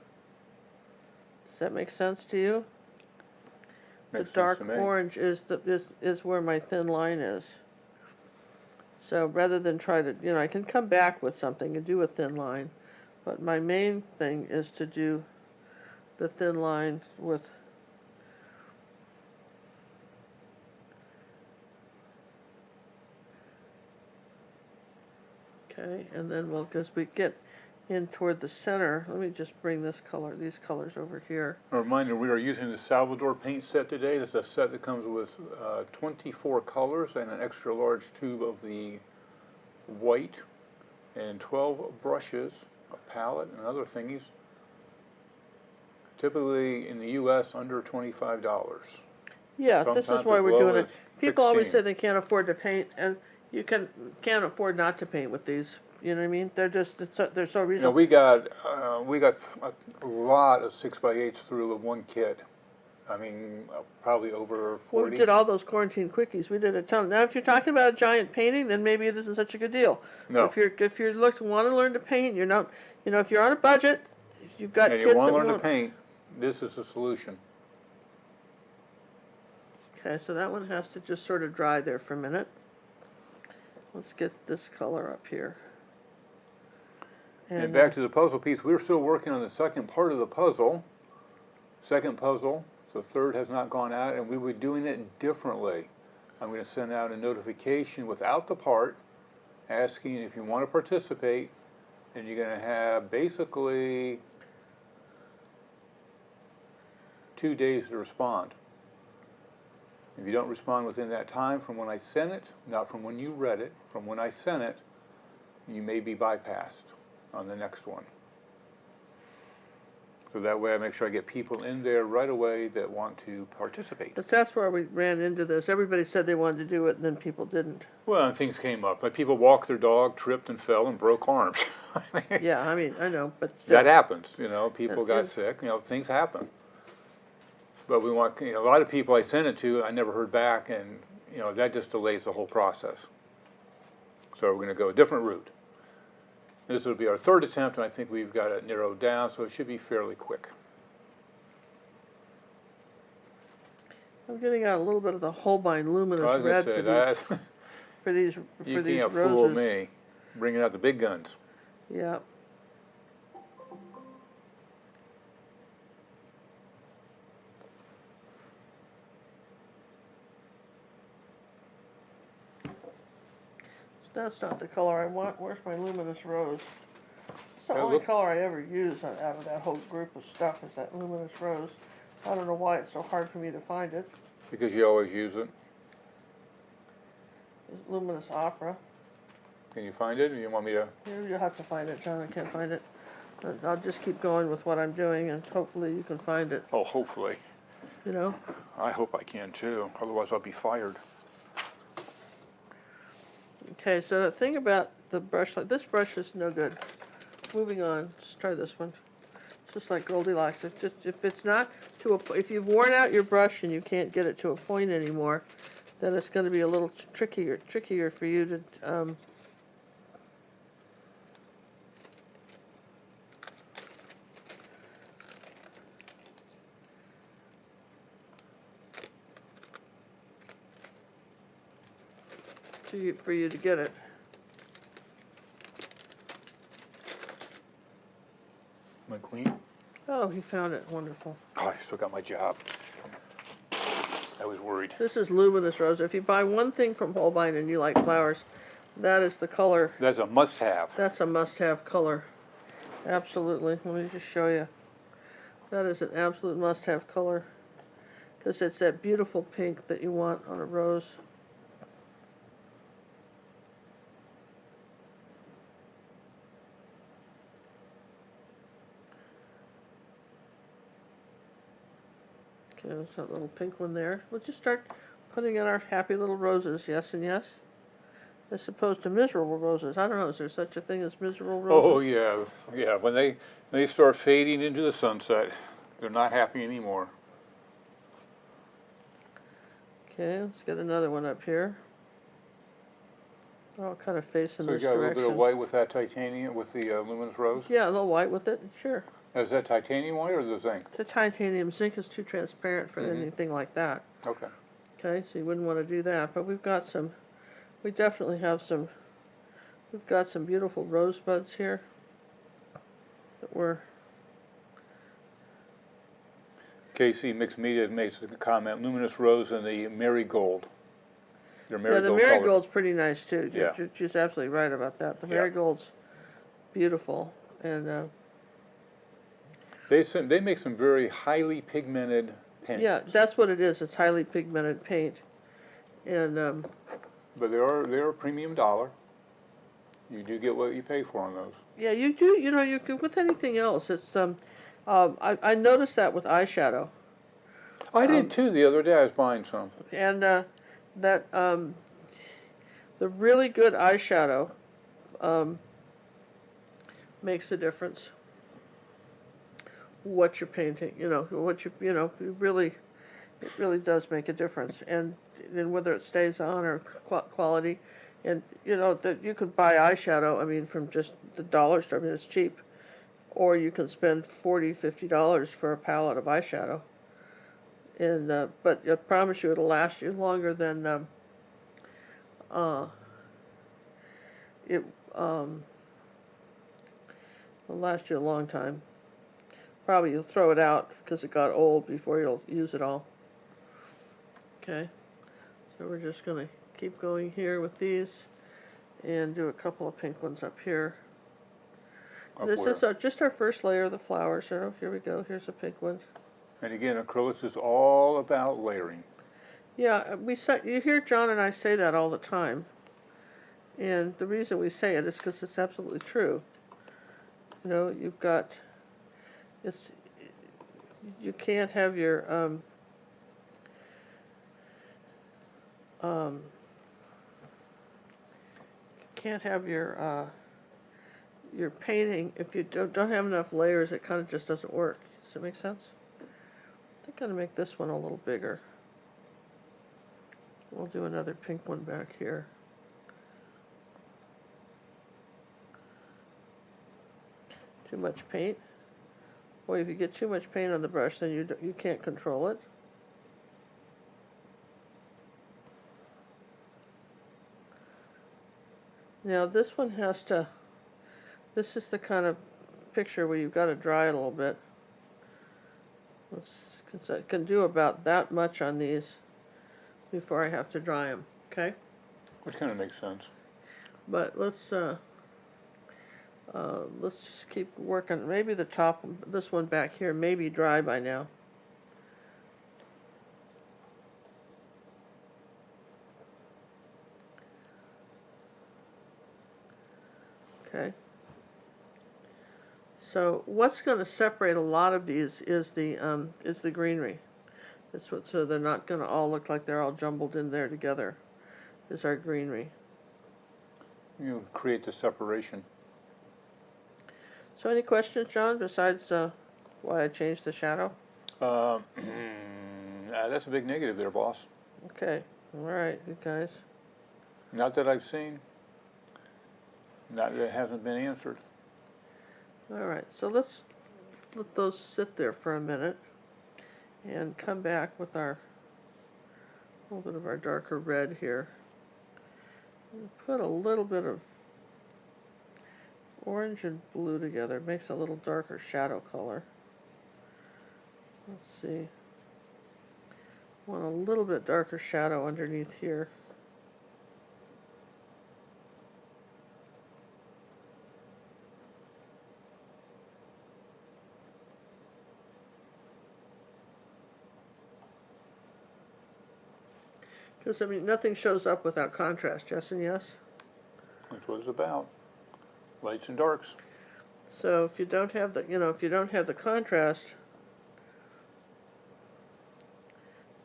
Does that make sense to you? The dark orange is where my thin line is. So rather than try to, I can come back with something and do a thin line, but my main thing is to do the thin line with. Okay, and then as we get in toward the center, let me just bring these colors over here. A reminder, we are using the Salvador paint set today. It's a set that comes with 24 colors and an extra large tube of the white and 12 brushes, a palette, and other thingies. Typically in the U.S. under $25. Yeah, this is why we're doing it. People always 16. say they can't afford to paint, and you can't afford not to paint with these. You know what I mean? They're so reasonable. We got a lot of 6x8s through with one kit. I mean, probably over 40. Well, we did all those Quarantine Quickies. We did a ton. Now, if you're talking about a giant painting, then maybe this isn't such a good deal. No. If you want to learn to paint, you're not. If you're on a budget, if you've got and kids you want that to learn to paint, this is the solution. Okay, so that one has to just sort of dry there for a minute. Let's get this color up here. And back to the puzzle piece, we're still working on the second part of the puzzle. Second puzzle, the third has not gone out, and we were doing it differently. I'm going to send out a notification without the part, asking if you want to participate, and you're going to have basically 2 days to respond. If you don't respond within that time from when I sent it, not from when you read it, from when I sent it, you may be bypassed on the next one. So that way I make sure I get people in there right away that want to participate. But that's where we ran into this. Everybody said they wanted to do it, and then people didn't. Well, and things came up. Like people walked their dog, tripped and fell and broke arms. Yeah, I know, but still. That happens, people got sick, things happen. But we want, a lot of people I sent it to, I never heard back, and, that just delays the whole process. So we're going to go a different route. This will be our third attempt, and I think we've got it narrowed down, so it should be fairly quick. I'm getting out a little bit of the Holbein luminous red for these roses. You can't fool me, bringing out the big guns. Yeah. That's not the color I want. Where's my luminous rose? It's the Yeah, only look. color I ever use out of that whole group of stuff is that luminous rose. I don't know why it's so hard for me to find it. Because you always use it. It's luminous opera. Can you find it, or you want me to? You'll have to find it, John. I can't find it. But I'll just keep going with what I'm doing, and hopefully you can find it. Oh, hopefully. You know? I hope I can too, otherwise I'll be fired. Okay, so the thing about the brush, like this brush is no good. Moving on, just try this one. It's just like Goldilocks. It's just, if it's not to a, if you've worn out your brush and you can't get it to a point anymore, then it's going to be a little trickier for you to, for you to get it. Am I clean? Oh, he found it. Wonderful. Oh, I still got my job. I was worried. This is luminous rose. If you buy one thing from Holbein and you like flowers, that is the color. That's a must-have. That's a must-have color. Absolutely. Let me just show you. That is an absolute must-have color because it's that beautiful pink that you want on a rose. Okay, there's that little pink one there. We'll just start putting in our happy little roses, yes and yes, as opposed to miserable roses. I don't know, is there such a thing as miserable roses? Oh yeah, yeah. When they start fading into the sunset, they're not happy anymore. Okay, let's get another one up here. I'll kind of face in So you this got a little direction. bit of white with that titanium, with the luminous rose? Yeah, a little white with it, sure. Is that titanium white or the zinc? The titanium zinc is too transparent for anything like that. Okay. Okay, so you wouldn't want to do that. But we've got some, we definitely have some, we've got some beautiful rosebuds here that we're, Casey Mixed Media makes a comment, luminous rose and the marigold. Your yeah, the marigold marigold's pretty nice too. Yeah. She's absolutely right about that. The Yeah. marigold's beautiful. And They make some very highly pigmented paints. yeah, that's what it is. It's highly pigmented paint. And But they are a premium dollar. You do get what you pay for on those. yeah, you do. You know, you can with anything else. It's I noticed that with eyeshadow. I did too the other day. I was buying some. And that the really good eyeshadow makes a difference. What you're painting, you know, it really does make a difference. And whether it stays on or quality, and you know that you could buy eyeshadow. I mean, from just the dollar store. I mean, it's cheap, or you can spend $40-50 for a palette of eyeshadow. And but I promise you, it'll last you longer than it'll last you a long time. Probably you'll throw it out because it got old before you'll use it all. Okay, so we're just gonna keep going here with these and do a couple of pink ones up here. This is just our first layer of the flowers. So here we go. Here's a pink one. And again, acrylics is all about layering. Yeah, you hear John and I say that all the time. And the reason we say it is because it's absolutely true. You know, you've got, you can't have your, your painting, if you don't have enough layers, it kind of just doesn't work. Does that make sense? I think I'm going to make this one a little bigger. We'll do another pink one back here. Too much paint. Boy, if you get too much paint on the brush, then you can't control it. Now this one has to, this is the kind of picture where you've got to dry it a little bit. I can do about that much on these before I have to dry them, okay? Which kind of makes sense. But let's just keep working. Maybe the top, this one back here, may be dry by now. Okay. So what's going to separate a lot of these is the greenery. That's what, so they're not going to all look like they're all jumbled in there together. Is our greenery. You create the separation. So any questions, John, besides why I changed the shadow? That's a big negative there, boss. Okay. All right, you guys. Not that I've seen. Not that it hasn't been answered. All right, so let's let those sit there for a minute and come back with our a little bit of our darker red here. And put a little bit of orange and blue together. It makes a little darker shadow color. Let's see. Want a little bit darker shadow underneath here. Because, I mean, nothing shows up without contrast, yes and yes? That's what it's about. Lights and darks. So if you don't have the, if you don't have the contrast,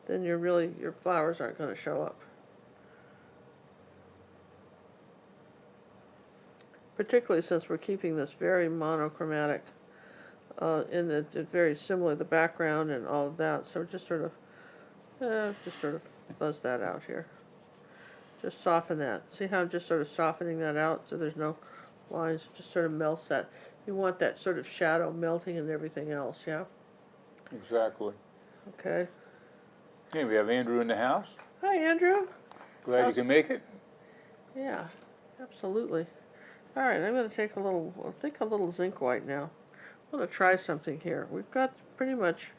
then your flowers aren't going to show up. Particularly since we're keeping this very monochromatic, and very similar, the background and all of that. So just sort of fuzz that out here. Just soften that. See how I'm just sort of softening that out so there's no lines, just sort of melts that. You want that sort of shadow melting and everything else, yeah? Exactly. Okay. Hey, we have Andrew in the house. Hi, Andrew. Glad you can make it. Yeah, absolutely. All right, I'm going to take a little zinc white now. I'm going to try something here. We've got pretty much...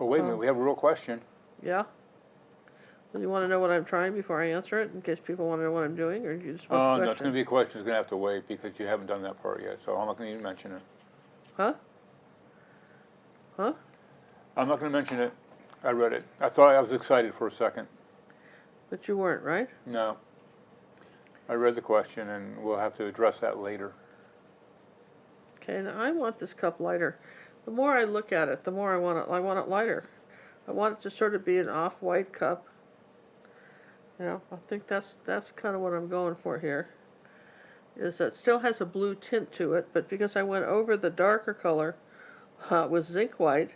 Well, wait a minute. We have a real question. Yeah? Do you want to know what I'm trying before I answer it, in case people want to know what I'm doing, or do you just want the Oh, question? no, it's going to be a question. It's going to have to wait because you haven't done that part yet, so I'm not going to even mention it. Huh? Huh? I'm not going to mention it. I read it. I thought I was excited for a second. But you weren't, right? No. I read the question, and we'll have to address that later. Okay, now I want this cup lighter. The more I look at it, the more I want it lighter. I want it to sort of be an off-white cup. I think that's kind of what I'm going for here. Is that it still has a blue tint to it, but because I went over the darker color with zinc white,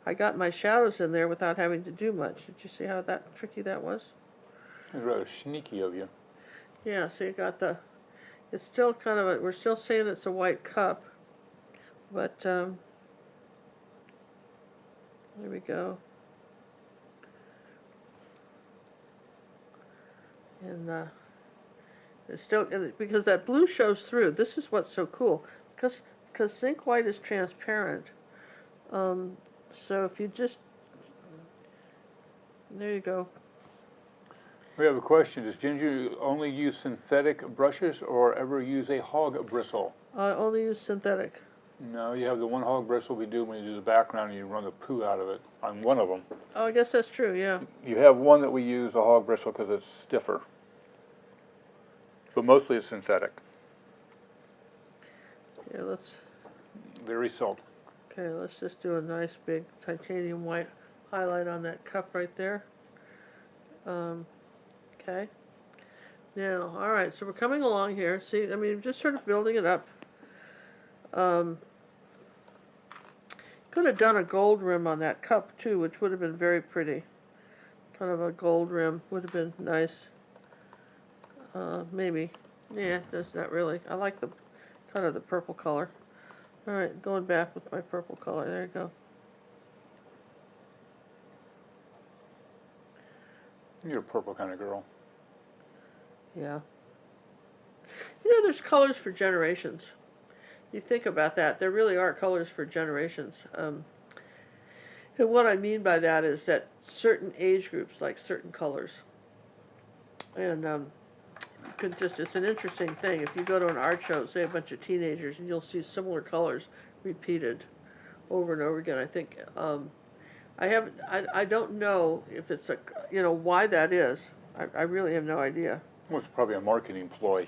I got my shadows in there without having to do much. Did you see how tricky that was? It's rather sneaky of you. Yeah, so you got it's still kind of we're still saying it's a white cup, but there we go. And it's still, because that blue shows through. This is what's so cool, because zinc white is transparent. So if you just, there you go. We have a question. Does Ginger only use synthetic brushes or ever use a hog bristle? I only use synthetic. No, you have the one hog bristle we do when you do the background and you run the poo out of it on one of them. Oh, I guess that's true, yeah. You have one that we use, a hog bristle, because it's stiffer. But mostly it's synthetic. Yeah, Very seldom. okay, let's just do a nice big titanium white highlight on that cup right there. Okay. Now, all right, so we're coming along here. See, I mean, just sort of building it up. Could have done a gold rim on that cup too, which would have been very pretty. Kind of a gold rim would have been nice. Maybe. Yeah, that's not really. I like the kind of the purple color. All right, going back with my purple color. There you go. You're a purple kind of girl. Yeah. There's colors for generations. You think about that. There really are colors for generations. And what I mean by that is that certain age groups like certain colors. And could just, it's an interesting thing. If you go to an art show, say a bunch of teenagers, and you'll see similar colors repeated over and over again. I think, I don't know if it's why that is. I really have no idea. Well, it's probably a marketing ploy.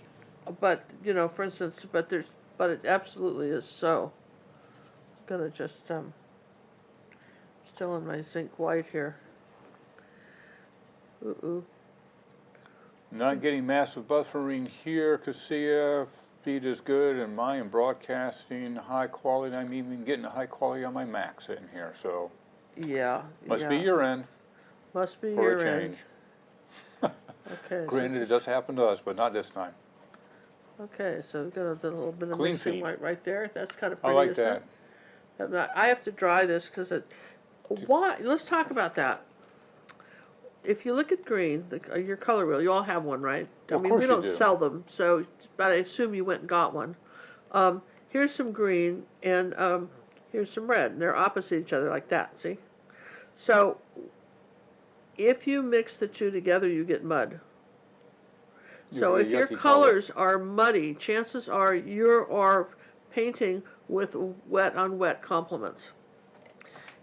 But, for instance, but it absolutely is so. I'm gonna just, still in my zinc white here. Ooh. Not getting massive buffering here, Cassia. Feed is good, and mine broadcasting high quality. I'm even getting a high quality on my Mac sitting here, so. Yeah. Must be your end. Must be for your a end. change. Okay. Granted, it does happen to us, but not this time. Okay, so we've got a little bit of Clean mixing feed. white right there. That's kind of I pretty, like isn't that. it? I have to dry this because why? Let's talk about that. If you look at green, your color wheel, you all have one, right? Well, I mean, of course we you don't do. sell them, but I assume you went and got one. Here's some green, and here's some red. And they're opposite each other like that, see? So, if you mix the two together, you get mud. So if your colors are muddy, chances are you are painting with wet on wet complements.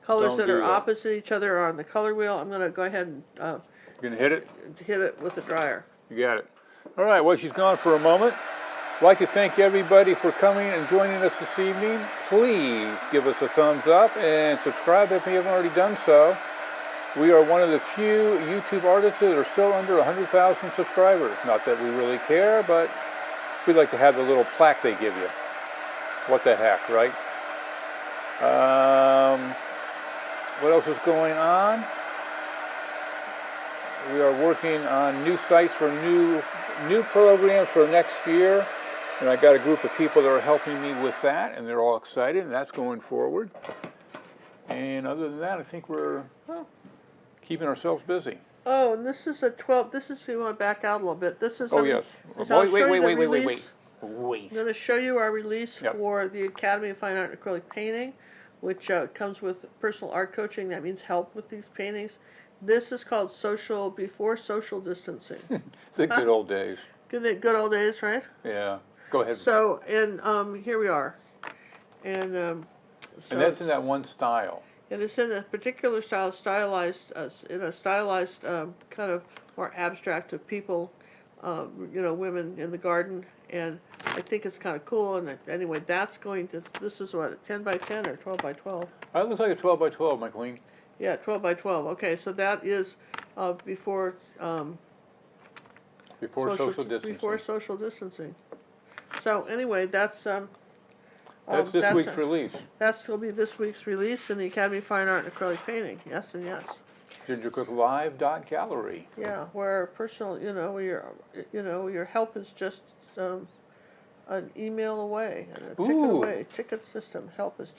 Colors that are opposite each other are on the color wheel. I'm going to go ahead and You gonna hit it? hit it with the dryer. You got it. All right, well, she's gone for a moment. I'd like to thank everybody for coming and joining us this evening. Please give us a thumbs up and subscribe if you haven't already done so. We are one of the few YouTube artists that are still under 100,000 subscribers. Not that we really care, but we'd like to have the little plaque they give you. What the heck, right? What else is going on? We are working on new sites for new programs for next year. And I got a group of people that are helping me with that, and they're all excited, and that's going forward. And other than that, I think we're keeping ourselves busy. Oh, and this is a 12. This is, you want to back out a little bit. This is. Oh, yes. Wait. Wait. I'm going to show you our release for the Academy of Fine Art and Acrylic Painting, which comes with personal art coaching. That means help with these paintings. This is called Before Social Distancing. The good old days. Good old days, right? Yeah. Go ahead. So, and here we are. And and that's in that one style. And it's in a particular style, in a stylized kind of more abstract of people, women in the garden, and I think it's kind of cool. And anyway, this is what, a 10 by 10 or 12 by 12? It looks like a 12 by 12, my queen. Yeah, 12 by 12. Okay, so that is before social distancing. Before social distancing. So anyway, that's this week's release. That will be this week's release in the Academy of Fine Art and Acrylic Painting. Yes and yes. GingerCookLive.gallery. Yeah, where personal, your help is just an email away, a ticket away, ticket system. Help is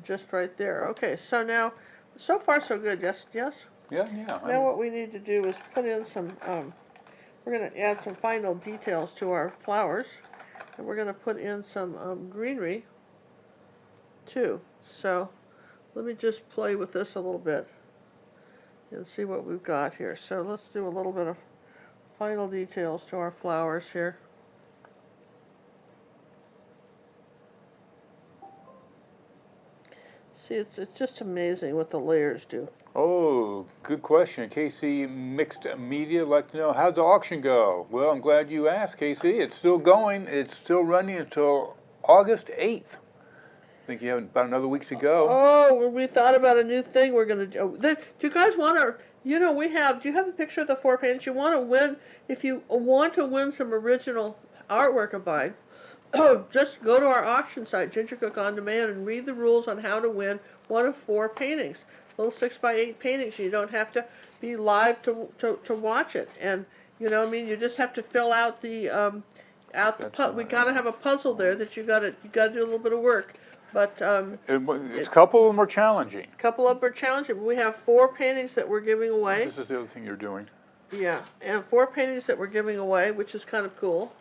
just right there. Okay, so now, so far so good. Yes. Yeah. Now what we need to do is put in some. We're going to add some final details to our flowers. And we're going to put in some greenery, too. So, let me just play with this a little bit and see what we've got here. So, let's do a little bit of final details to our flowers here. See, it's just amazing what the layers do. Oh, good question. Casey Mixed Media would like to know, how'd the auction go? Well, I'm glad you asked, Casey. It's still going. It's still running until August 8th. I think you have about another week to go. Oh, we thought about a new thing we're going to do. Do you guys want to, do you have a picture of the 4 paintings? You want to win, if you want to win some original artwork of mine, just go to our auction site, Ginger Cook On Demand, and read the rules on how to win one of 4 paintings. Little 6 by 8 paintings. You don't have to be live to watch it, and you just have to fill out the we gotta have a puzzle there that you gotta do a little bit of work, but a couple of them are challenging. A couple of them are challenging. But we have 4 paintings that we're giving away. This is the other thing you're doing. Yeah, and 4 paintings that we're giving away, which is kind of cool.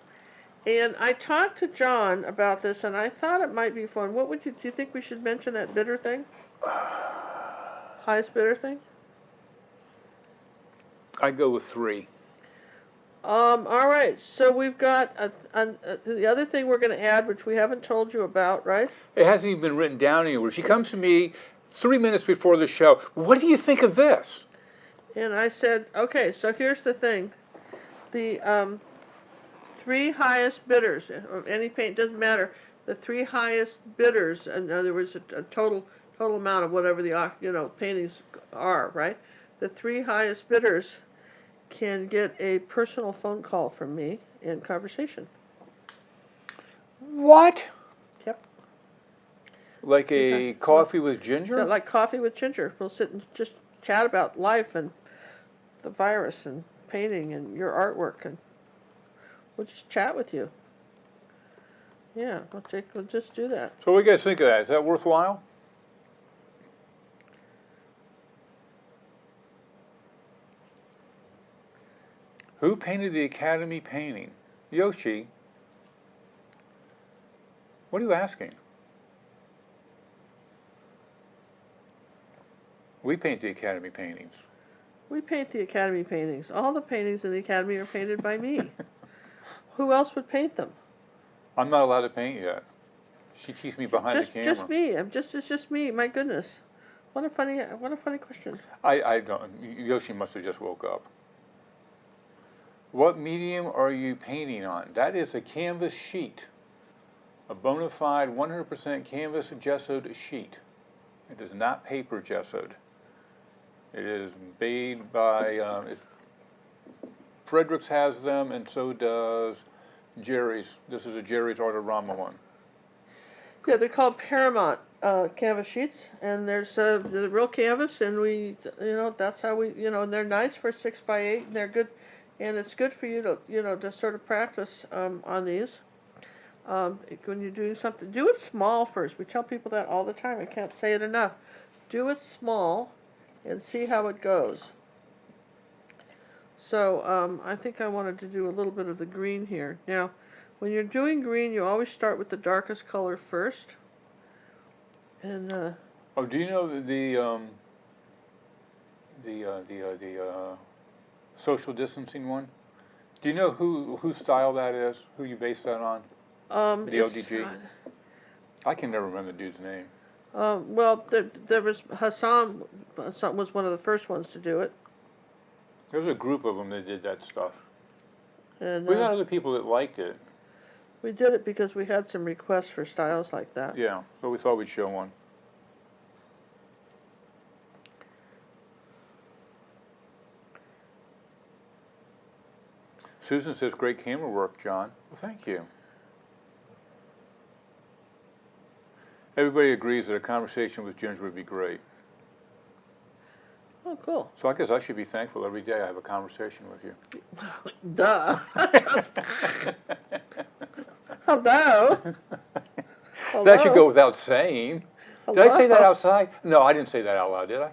And I talked to John about this, and I thought it might be fun. Do you think we should mention that bidder thing? Highest bidder thing? I go with 3. All right. So we've got the other thing we're going to add, which we haven't told you about, right? It hasn't even been written down anywhere. She comes to me 3 minutes before the show. What do you think of this? And I said, okay. So here's the thing: the three highest bidders of any paint, doesn't matter. The three highest bidders, in other words, a total amount of whatever the paintings are, right? The three highest bidders can get a personal phone call from me and conversation. What? Yep. Like a coffee with ginger? Yeah, like coffee with ginger. We'll sit and just chat about life and the virus and painting and your artwork, and we'll just chat with you. Yeah, we'll just do that. So what do you guys think of that? Is that worthwhile? Who painted the Academy painting? Yoshi. What are you asking? We paint the Academy paintings. We paint the Academy paintings. All the paintings in the Academy are painted by me. Who else would paint them? I'm not allowed to paint yet. She keeps me behind the camera. Just me. It's just me. My goodness. What a funny question. I don't. Yoshi must have just woke up. What medium are you painting on? That is a canvas sheet. A bona fide 100% canvas gessoed sheet. It is not paper gessoed. It is made by, Fredericks has them, and so does Jerry's. This is a Jerry's Artorama one. Yeah, they're called Paramount canvas sheets, and there's the real canvas, and that's how we, and they're nice for 6x8, and they're good, and it's good for you to, to sort of practice on these. When you do something, do it small first. We tell people that all the time. I can't say it enough. Do it small and see how it goes. So I think I wanted to do a little bit of the green here. Now, when you're doing green, you always start with the darkest color first. And oh, do you know the social distancing one? Do you know whose style that is? Who you base that on? The ODG. I can never remember the dude's name. Well, there was Hassan. Hassan was one of the first ones to do it. There was a group of them that did that stuff. And we got other people that liked it. We did it because we had some requests for styles like that. Yeah, but we thought we'd show one. Susan says, great camera work, John. Well, thank you. Everybody agrees that a conversation with Ginger would be great. Oh, cool. So I guess I should be thankful every day I have a conversation with you. Duh. Hello. That should go without saying. Did I say that outside? No, I didn't say that out loud, did I?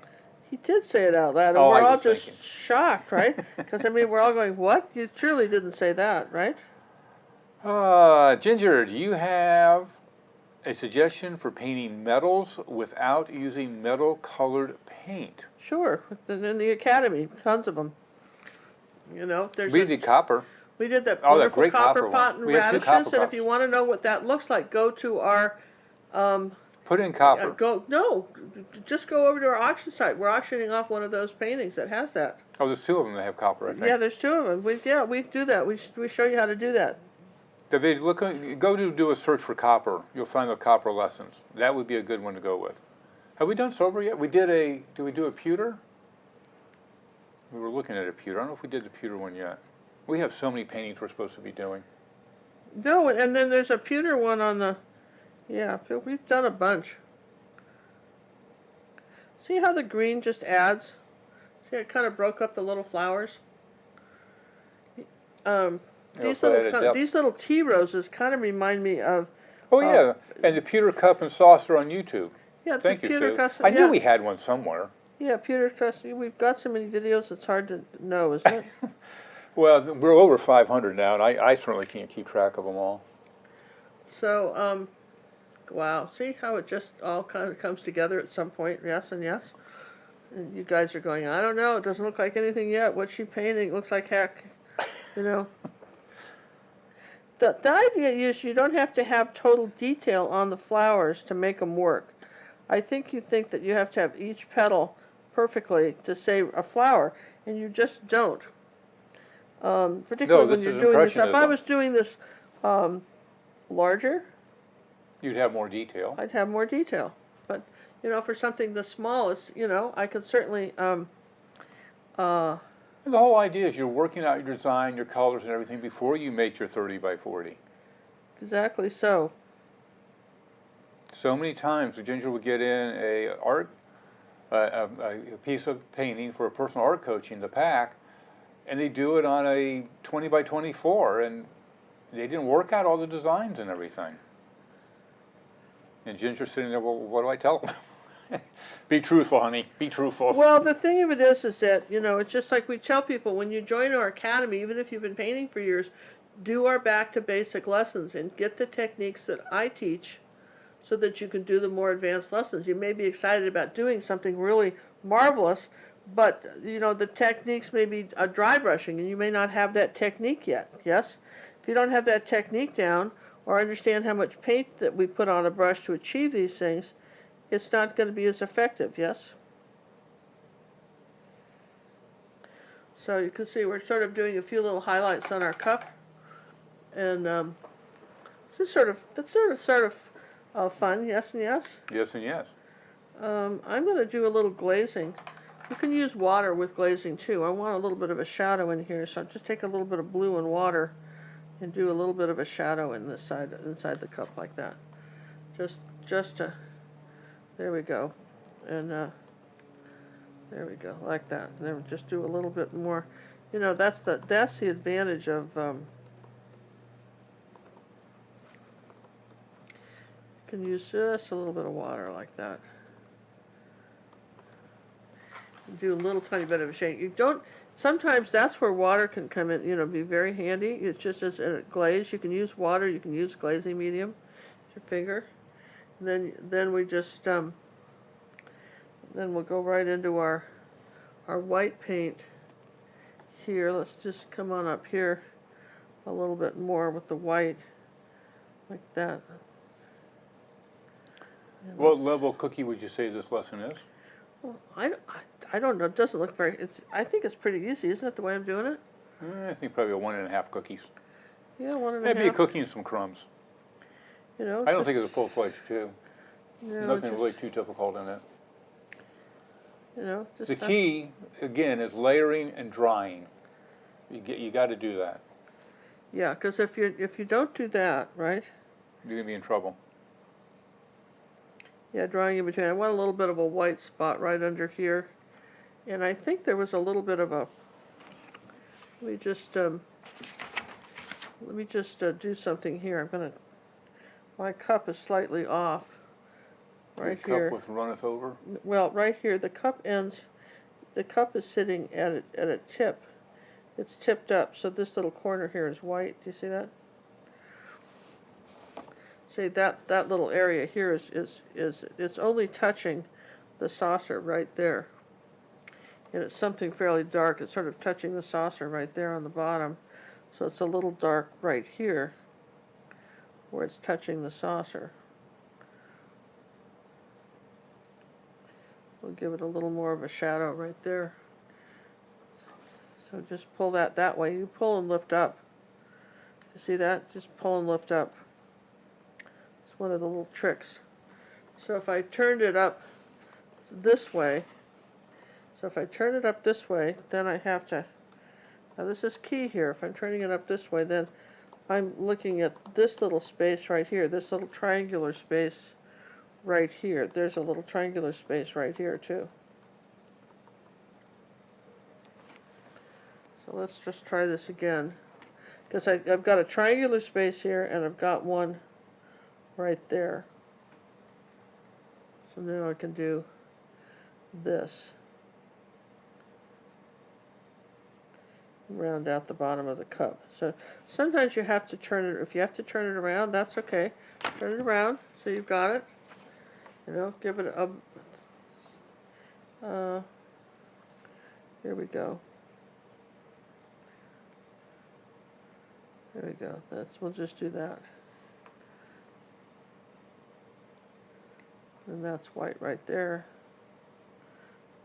He did say it out loud, and we're all just shocked, right? Because, we're all going, what? You surely didn't say that, right? Ginger, do you have a suggestion for painting metals without using metal-colored paint? Sure. In the Academy, tons of them. There's we did copper. We did that wonderful great copper pot and radishes, and if you want to know what that looks like, go to our... Put in copper. Just go over to our auction site. We're auctioning off one of those paintings that has that. Oh, there's two of them that have copper, I think. Yeah, there's two of them. We do that. We show you how to do that. David, go to do a search for copper. You'll find the copper lessons. That would be a good one to go with. Have we done silver yet? Did we do a pewter? We were looking at a pewter. I don't know if we did the pewter one yet. We have so many paintings we're supposed to be doing. No, and then there's a pewter one on the... Yeah, we've done a bunch. See how the green just adds? See, it kind of broke up the little flowers. These little tea roses kind of remind me of... Oh, yeah, and the pewter cup and saucer on YouTube. Yeah, Thank you, Sue. Custom, I knew we had one somewhere. Yeah, pewter custom. We've got so many videos, it's hard to know, isn't it? Well, we're over 500 now, and I certainly can't keep track of them all. So, wow. See how it just all kind of comes together at some point? Yes and yes. And you guys are going, I don't know. It doesn't look like anything yet. What's she painting? It looks like heck. You know, the idea is you don't have to have total detail on the flowers to make them work. I think you think that you have to have each petal perfectly to say a flower, and you just don't. Particularly No, when this you're is doing this. If I impressionism. was doing this larger, You'd have more detail. I'd have more detail. But, you know, for something this small, it's, you know, I could certainly, And the whole idea is you're working out your design, your colors and everything before you make your 30 by 40. exactly so. So many times Ginger would get in a piece of painting for a personal art coaching, the pack, and they do it on a 20 by 24, and they didn't work out all the designs and everything. And Ginger's sitting there, well, what do I tell them? Be truthful, honey. Be truthful. Well, the thing of it is that, you know, it's just like we tell people, when you join our academy, even if you've been painting for years, do our back to basic lessons and get the techniques that I teach so that you can do the more advanced lessons. You may be excited about doing something really marvelous, but, you know, the techniques may be dry brushing, and you may not have that technique yet, yes? If you don't have that technique down, or understand how much paint that we put on a brush to achieve these things, it's not going to be as effective, yes? So you can see we're sort of doing a few little highlights on our cup, and this is sort of fun, yes and yes. Yes and yes. I'm going to do a little glazing. You can use water with glazing too. I want a little bit of a shadow in here, so just take a little bit of blue and water and do a little bit of a shadow in this side, inside the cup like that. Just there we go, and there we go, like that. And then just do a little bit more. You know, that's the advantage of you can use just a little bit of water like that. Do a little tiny bit of a shade. You don't. Sometimes that's where water can come in. You know, be very handy. It's just as a glaze. You can use water. You can use glazing medium. Your finger. And then we just then we'll go right into our white paint here. Let's just come on up here a little bit more with the white, like that. And What level cookie would you say this lesson is? well, I don't know. It doesn't look very. I think it's pretty easy, isn't it? The way I'm doing it. I think probably a 1.5 cookies. Yeah, 1.5. Maybe a cookie and some crumbs. You know. I don't think it's a full-fledged two. No, Nothing really too difficult in it. You know, just The key, again, is layering and drying. You got to do that. yeah, because if you don't do that, right? You're gonna be in trouble. Yeah, drawing in between. I want a little bit of a white spot right under here, and I think there was a little bit of a. Let me just do something here. My cup is slightly off. Right Your here. cup with runneth over. Well, right here, the cup ends. The cup is sitting at a tip. It's tipped up, so this little corner here is white. Do you see that? See that little area here is it's only touching the saucer right there, and it's something fairly dark. It's sort of touching the saucer right there on the bottom, so it's a little dark right here, where it's touching the saucer. We'll give it a little more of a shadow right there. So just pull that way. You pull and lift up. You see that? Just pull and lift up. It's one of the little tricks. So if I turned it up this way, then I have to, now this is key here. If I'm turning it up this way, then I'm looking at this little space right here, this little triangular space right here. There's a little triangular space right here too. So let's just try this again. Because I've got a triangular space here and I've got one right there. So now I can do this. Round out the bottom of the cup. So sometimes you have to turn it, if you have to turn it around, that's okay. Turn it around so you've got it. You know, give it a, here we go. There we go. We'll just do that. And that's white right there.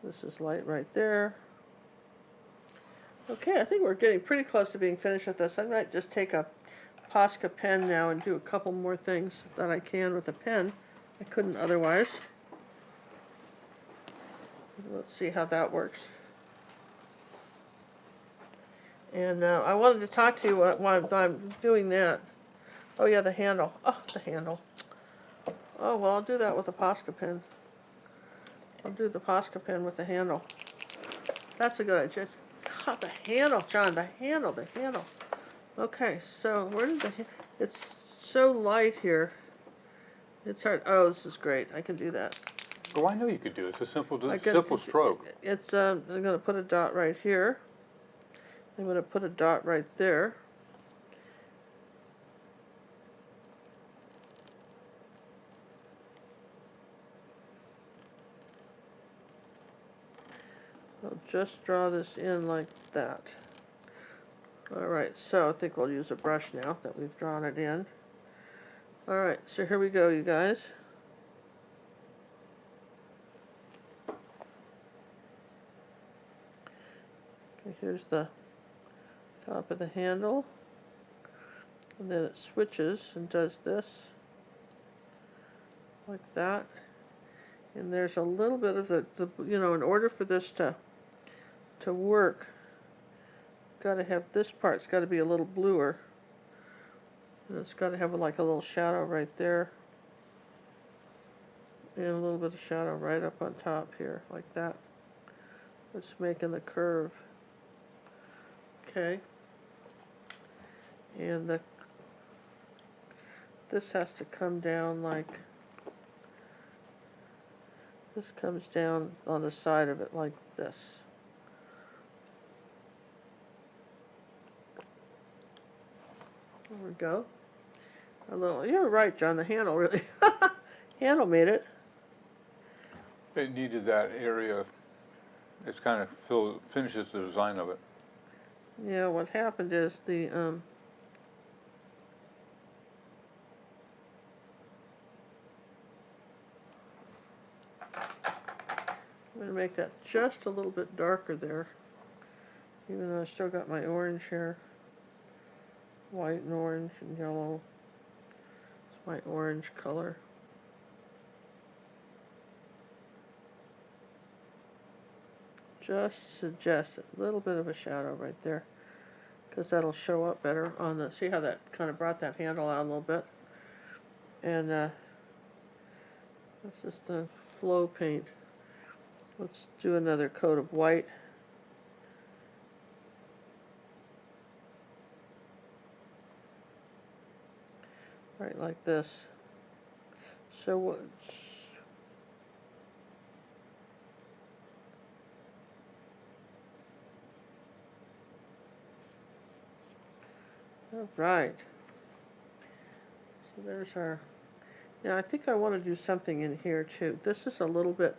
This is light right there. Okay, I think we're getting pretty close to being finished with this. I might just take a Posca pen now and do a couple more things that I can with a pen. I couldn't otherwise. Let's see how that works. And I wanted to talk to you while I'm doing that. Oh yeah, the handle. Oh, the handle. Oh, well, I'll do that with a Posca pen. I'll do the Posca pen with the handle. That's a good idea. God, the handle, John, the handle. Okay, so where did it's so light here. It's hard. Oh, this is great. I can do that. Oh, I know you could do it. It's a simple stroke. It's, I'm going to put a dot right here. I'm going to put a dot right there. I'll just draw this in like that. Alright, so I think we'll use a brush now that we've drawn it in. Alright, so here we go, you guys. Okay, here's the top of the handle. And then it switches and does this. Like that. And there's a little bit of the you know, in order for this to work, got to have this part's got to be a little bluer. And it's got to have like a little shadow right there. And a little bit of shadow right up on top here, like that. It's making the curve. Okay. And this has to come down like, this comes down on the side of it like this. There we go. You're right, John, the handle really, handle made it. It needed that area. It's kind of finishes the design of it. Yeah, what happened is I'm going to make that just a little bit darker there, even though I still got my orange here. White and orange and yellow. It's my orange color. Just suggest a little bit of a shadow right there, because that'll show up better on the, see how that kind of brought that handle out a little bit. And this is the flow paint. Let's do another coat of white. Right, like this. So what? All right. So there's our. Now I think I want to do something in here too. This is a little bit.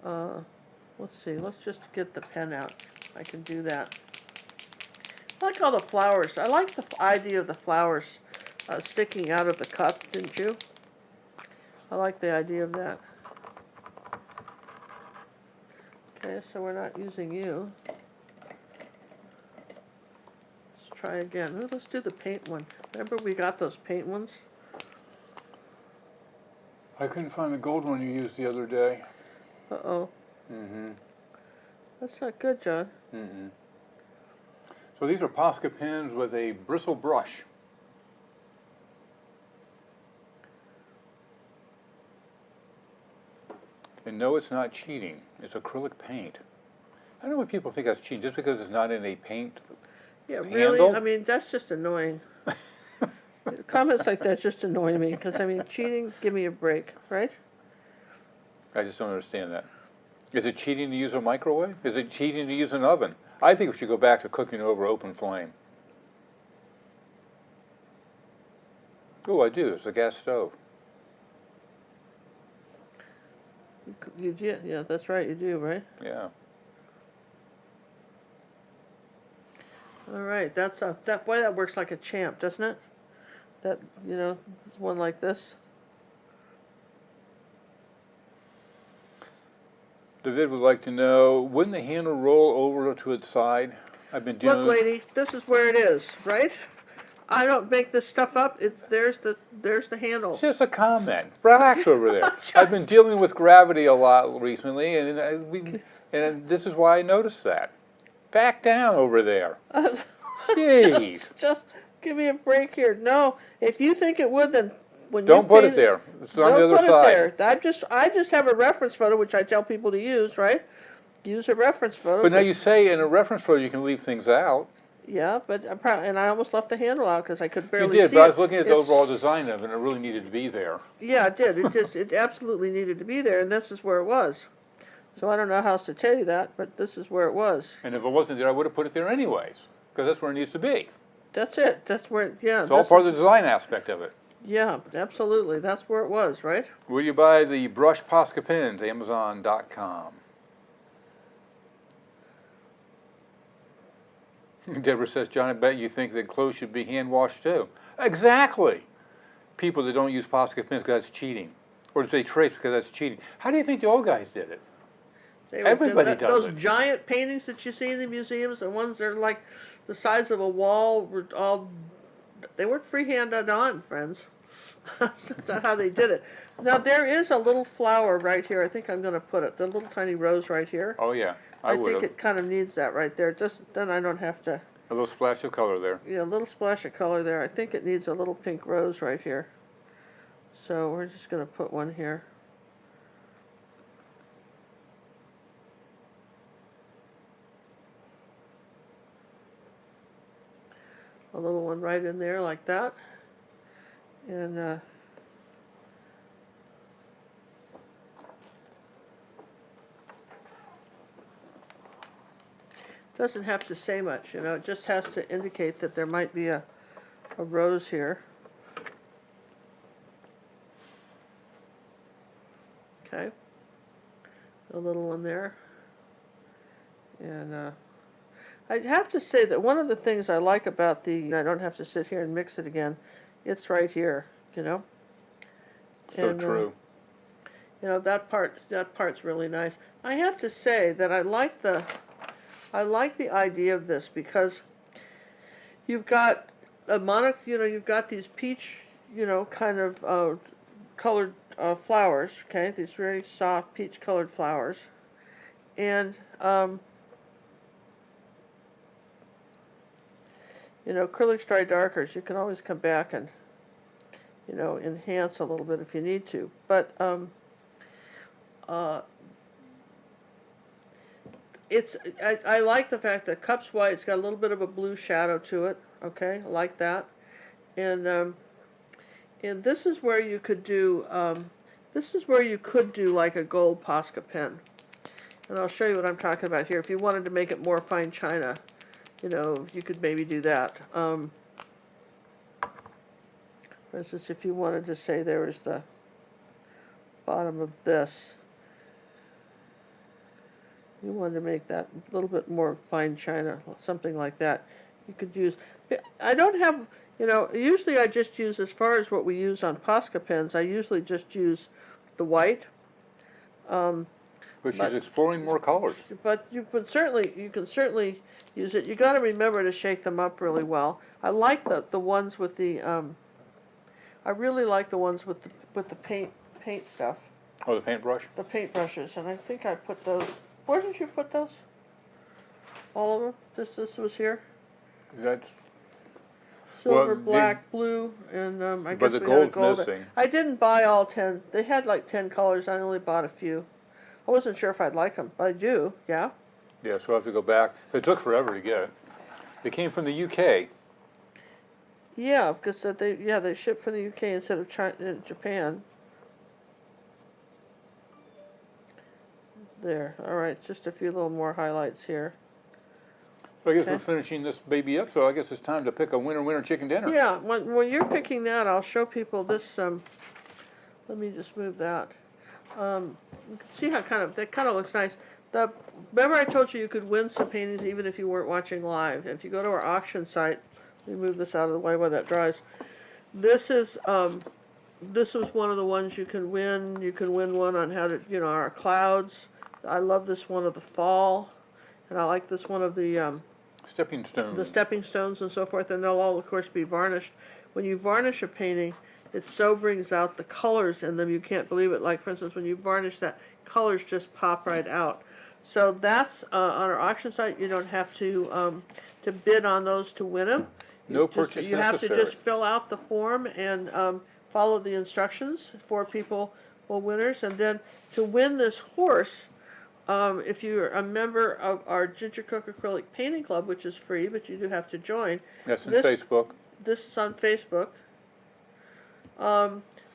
Let's see. Let's just get the pen out. I can do that. I like all the flowers. I like the idea of the flowers sticking out of the cup, didn't you? I like the idea of that. Okay, so we're not using you. Let's try again. Ooh, let's do the paint one. Remember we got those paint ones? I couldn't find the gold one you used the other day. Uh-oh. Mm-hmm. That's not good, John. Mm-hmm. So these are Posca pens with a bristle brush. And no, it's not cheating. It's acrylic paint. I don't know why people think that's cheating, just because it's not in a paint Yeah, handle? really? I mean, that's just annoying. Comments like that just annoy me, because, I mean, cheating, give me a break, right? I just don't understand that. Is it cheating to use a microwave? Is it cheating to use an oven? I think we should go back to cooking over open flame. Oh, I do. It's a gas stove. You do, yeah, that's right, you do, right? Yeah. All right, that works like a champ, doesn't it? That, one like this. David would like to know, wouldn't the handle roll over to its side? I've been dealing Look, lady, this is where it is, right? I don't make this stuff up. There's the handle. It's just a comment. Relax over there. Just- I've been dealing with gravity a lot recently, and this is why I noticed that. Back down over there. Jeez. Just give me a break here. No, if you think it would, then when you Don't put it paint there. It's on the don't other put it side. there. I just have a reference photo, which I tell people to use, right? Use a reference photo. But now you say in a reference photo you can leave things out. Yeah, but and I almost left the handle out because I could barely see You it. did, but I was looking at the It's- overall design of it, and it really needed to be there. Yeah, it did. It absolutely needed to be there, and this is where it was. So I don't know how else to tell you that, but this is where it was. And if it wasn't there, I would have put it there anyways, because that's where it needs to be. That's it. That's where. Yeah. It's all part of the design aspect of it. Yeah, absolutely. That's where it was, right? Will you buy the brush Posca pins? Amazon.com. Deborah says, John, I bet you think that clothes should be hand washed too. Exactly. People that don't use Posca pins because that's cheating. Or to say trace because that's cheating. How do you think the old guys did it? Everybody does those it. giant paintings that you see in the museums, the ones that are like the size of a wall, they weren't freehanded on, friends. That's not how they did it. Now there is a little flower right here. I think I'm going to put it. The little tiny rose right here. Oh yeah, I would think have. it kind of needs that right there. Just then I don't have to. A little splash of color there. Yeah, a little splash of color there. I think it needs a little pink rose right here. So we're just going to put one here. A little one right in there like that. And doesn't have to say much, it just has to indicate that there might be a rose here. Okay. A little one there. And I have to say that one of the things I like about I don't have to sit here and mix it again, it's right here, So and, true. That part's really nice. I have to say that I like the idea of this because you've got you've got these peach, kind of colored flowers, okay? These very soft peach colored flowers. And acrylics dry darkers, you can always come back and enhance a little bit if you need to. But I like the fact that Cup's white. It's got a little bit of a blue shadow to it. Okay, I like that. And this is where you could do like a gold Posca pen. And I'll show you what I'm talking about here. If you wanted to make it more fine china, you could maybe do that. For instance, if you wanted to say there was the bottom of this, you wanted to make that a little bit more fine china, something like that. You could use, I don't have, usually I just use, as far as what we use on Posca pens, I usually just use the white. But she's exploring more colors. But you can certainly use it. You got to remember to shake them up really well. I like the ones with the I really like the ones with the paint stuff. Oh, the paintbrush? The paintbrushes, and I think I put those. Where did you put those? All of them. This was here. That's Silver, well, black, blue, and I guess but the we had a gold's gold. missing. I didn't buy all 10. They had like 10 colors. I only bought a few. I wasn't sure if I'd like them, but I do. Yeah. Yeah, so we'll have to go back. It took forever to get it. They came from the UK. Yeah, because they shipped from the UK instead of Japan. There. All right, just a few little more highlights here. So I guess Okay. we're finishing this baby up, so I guess it's time to pick a winner chicken dinner. Yeah, when you're picking that, I'll show people this. Let me just move that. You can see how that kind of looks nice. Remember I told you could win some paintings even if you weren't watching live. If you go to our auction site, let me move this out of the way while that dries. This is one of the ones you can win. You can win one on how to, our clouds. I love this one of the fall, and I like this one of the Stepping stones. stepping stones and so forth, and they'll all, of course, be varnished. When you varnish a painting, it so brings out the colors in them, you can't believe it. Like, for instance, when you varnish that, colors just pop right out. So that's on our auction site. You don't have to bid on those to win them. No purchase You have to necessary. just fill out the form and follow the instructions for people, well, winners. And then to win this horse, if you're a member of our Ginger Cook Acrylic Painting Club, which is free, but you do have to join. That's on Facebook. This is on Facebook.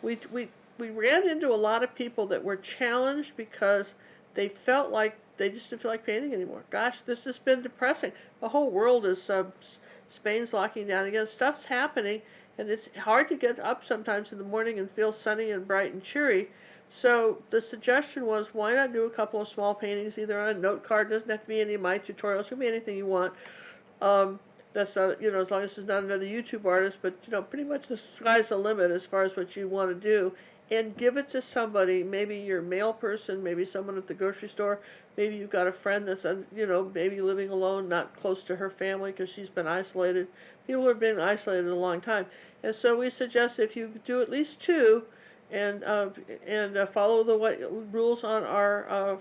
We ran into a lot of people that were challenged because they felt like they just didn't feel like painting anymore. Gosh, this has been depressing. The whole world is, Spain's locking down again. Stuff's happening, and it's hard to get up sometimes in the morning and feel sunny and bright and cheery. So the suggestion was, why not do a couple of small paintings, either on a note card, doesn't have to be any of my tutorials, it can be anything you want. That's not, as long as it's not another YouTube artist, but, pretty much the sky's the limit as far as what you want to do. And give it to somebody, maybe your mail person, maybe someone at the grocery store, maybe you've got a friend that's, maybe living alone, not close to her family because she's been isolated. People have been isolated a long time. And so we suggest if you do at least two and follow the rules on our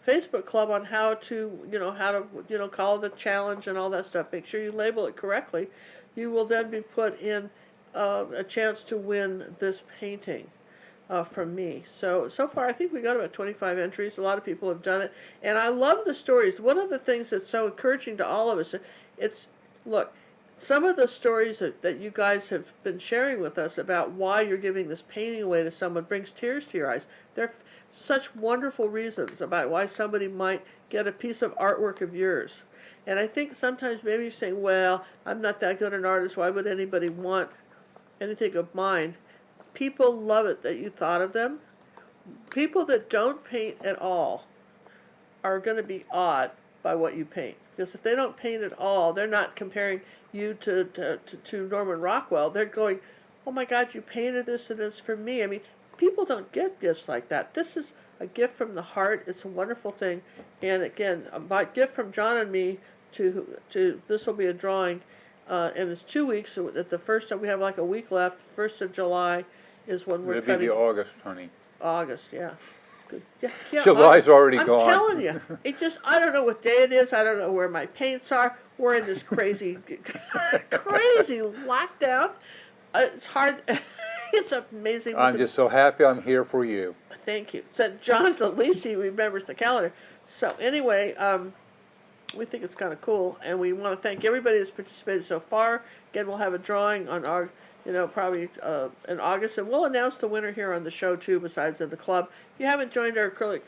Facebook club on how to call the challenge and all that stuff. Make sure you label it correctly. You will then be put in a chance to win this painting from me. So far I think we got about 25 entries. A lot of people have done it. And I love the stories. One of the things that's so encouraging to all of us, look, some of the stories that you guys have been sharing with us about why you're giving this painting away to someone brings tears to your eyes. They're such wonderful reasons about why somebody might get a piece of artwork of yours. And I think sometimes maybe you're saying, well, I'm not that good an artist, why would anybody want anything of mine? People love it that you thought of them. People that don't paint at all are going to be awed by what you paint. Because if they don't paint at all, they're not comparing you to Norman Rockwell. They're going, oh my God, you painted this and it's for me. I mean, people don't get gifts like that. This is a gift from the heart. It's a wonderful thing. And again, my gift from John and me to this will be a drawing. And it's 2 weeks. So at the first time, we have like a week left. 1st of July is when we're It'll cutting. be the August, honey. August, yeah. Good. Yeah, July's already gone. I'm telling you, I don't know what day it is. I don't know where my paints are. We're in this crazy lockdown. It's hard. It's amazing. I'm just so happy I'm here for you. Thank you. So John's at least he remembers the calendar. So anyway, we think it's kind of cool, and we want to thank everybody that's participated so far. Again, we'll have a drawing on our, probably in August, and we'll announce the winner here on the show too. Besides in the club, if you haven't joined our acrylic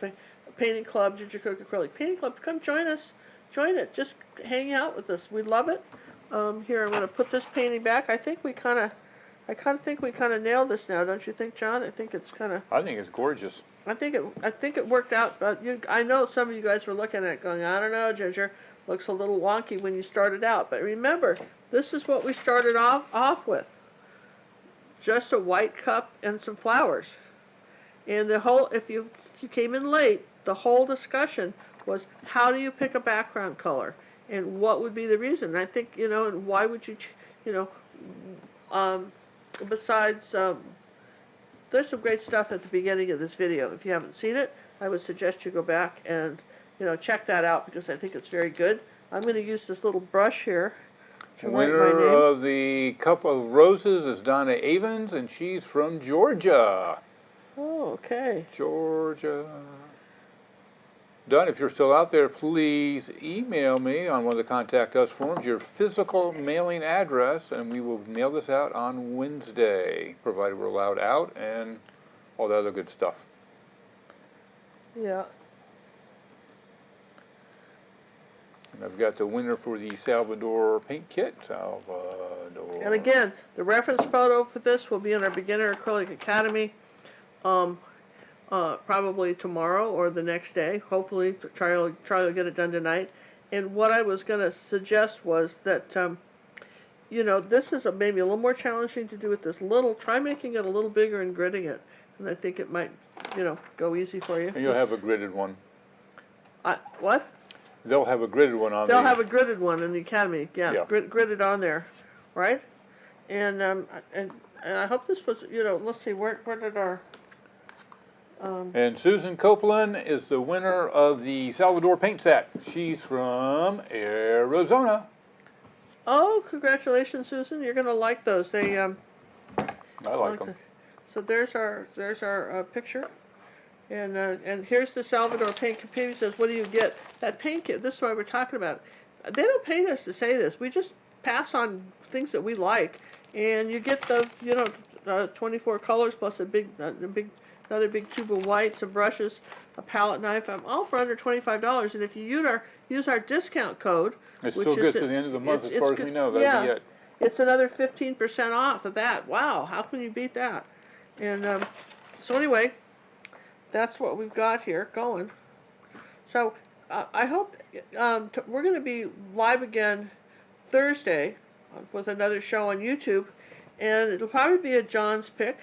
painting club, Ginger Cook Acrylic Painting Club, come join us. Join it. Just hang out with us. We love it. Here, I'm going to put this painting back. I think we kind of nailed this now, don't you think, John? I think it's gorgeous. I think it worked out. I know some of you guys were looking at it going, I don't know, Ginger, looks a little wonky when you started out. But remember, this is what we started off with. Just a white cup and some flowers. And the whole, if you came in late, the whole discussion was how do you pick a background color? And what would be the reason? And I think, and why would you, besides, there's some great stuff at the beginning of this video. If you haven't seen it, I would suggest you go back and, check that out because I think it's very good. I'm going to use this little brush here to write my Winner name. of the Cup of Roses is Donna Avens, and she's from Georgia. Oh, okay. Georgia. Don, if you're still out there, please email me on one of the Contact Us forms your physical mailing address, and we will mail this out on Wednesday, provided we're allowed out and all the other good stuff. Yeah. And I've got the winner for the Salvador paint kit. Salvador. And again, the reference photo for this will be in our Beginner Acrylic Academy. probably tomorrow or the next day. Hopefully, Charlie will get it done tonight. And what I was going to suggest was that, this is maybe a little more challenging to do with this little. Try making it a little bigger and gridding it, and I think it might, go easy for you. And you'll have a gridded one. What? They'll have a gridded one on They'll have a gridded one in the academy. Yeah. Gridded on there, right? And I hope this was, let's see, where did our... And Susan Copeland is the winner of the Salvador paint set. She's from Arizona. Oh, congratulations, Susan! You're gonna like those. They I like them. So there's our picture, and here's the Salvador paint kit. He says, "What do you get?" That paint kit. This is why we're talking about. They don't pay us to say this. We just pass on things that we like, and you get the 24 colors plus another big tube of whites, some brushes, a palette knife. All for under $25. And if you use our discount code, it's still good to the end of the month, as far as we know. That'll be it. It's another 15% off of that. Wow, how can you beat that? And so anyway, that's what we've got here going. So I hope we're going to be live again Thursday with another show on YouTube, and it'll probably be a Jon's pick.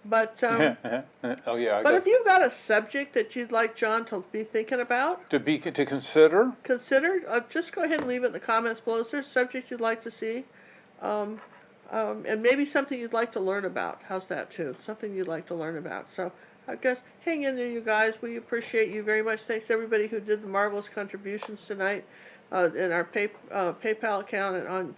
But oh yeah. But if you've got a subject that you'd like Jon to be thinking about, to consider, just go ahead and leave it in the comments below. Is there a subject you'd like to see, and maybe something you'd like to learn about? How's that too? Something you'd like to learn about. So I guess hang in there, you guys. We appreciate you very much. Thanks everybody who did the marvelous contributions tonight in our PayPal account and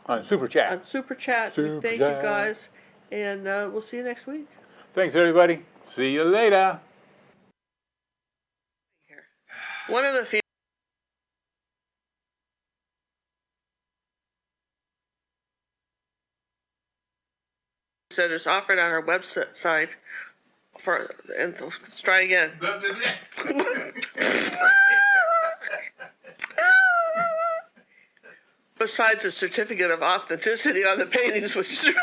on Super Chat. On Super Chat. Thank you guys. And we'll see you next week. Thanks, everybody. See you later. One of the few that is offered on our website and let's try again. Besides a certificate of authenticity on the paintings, which is really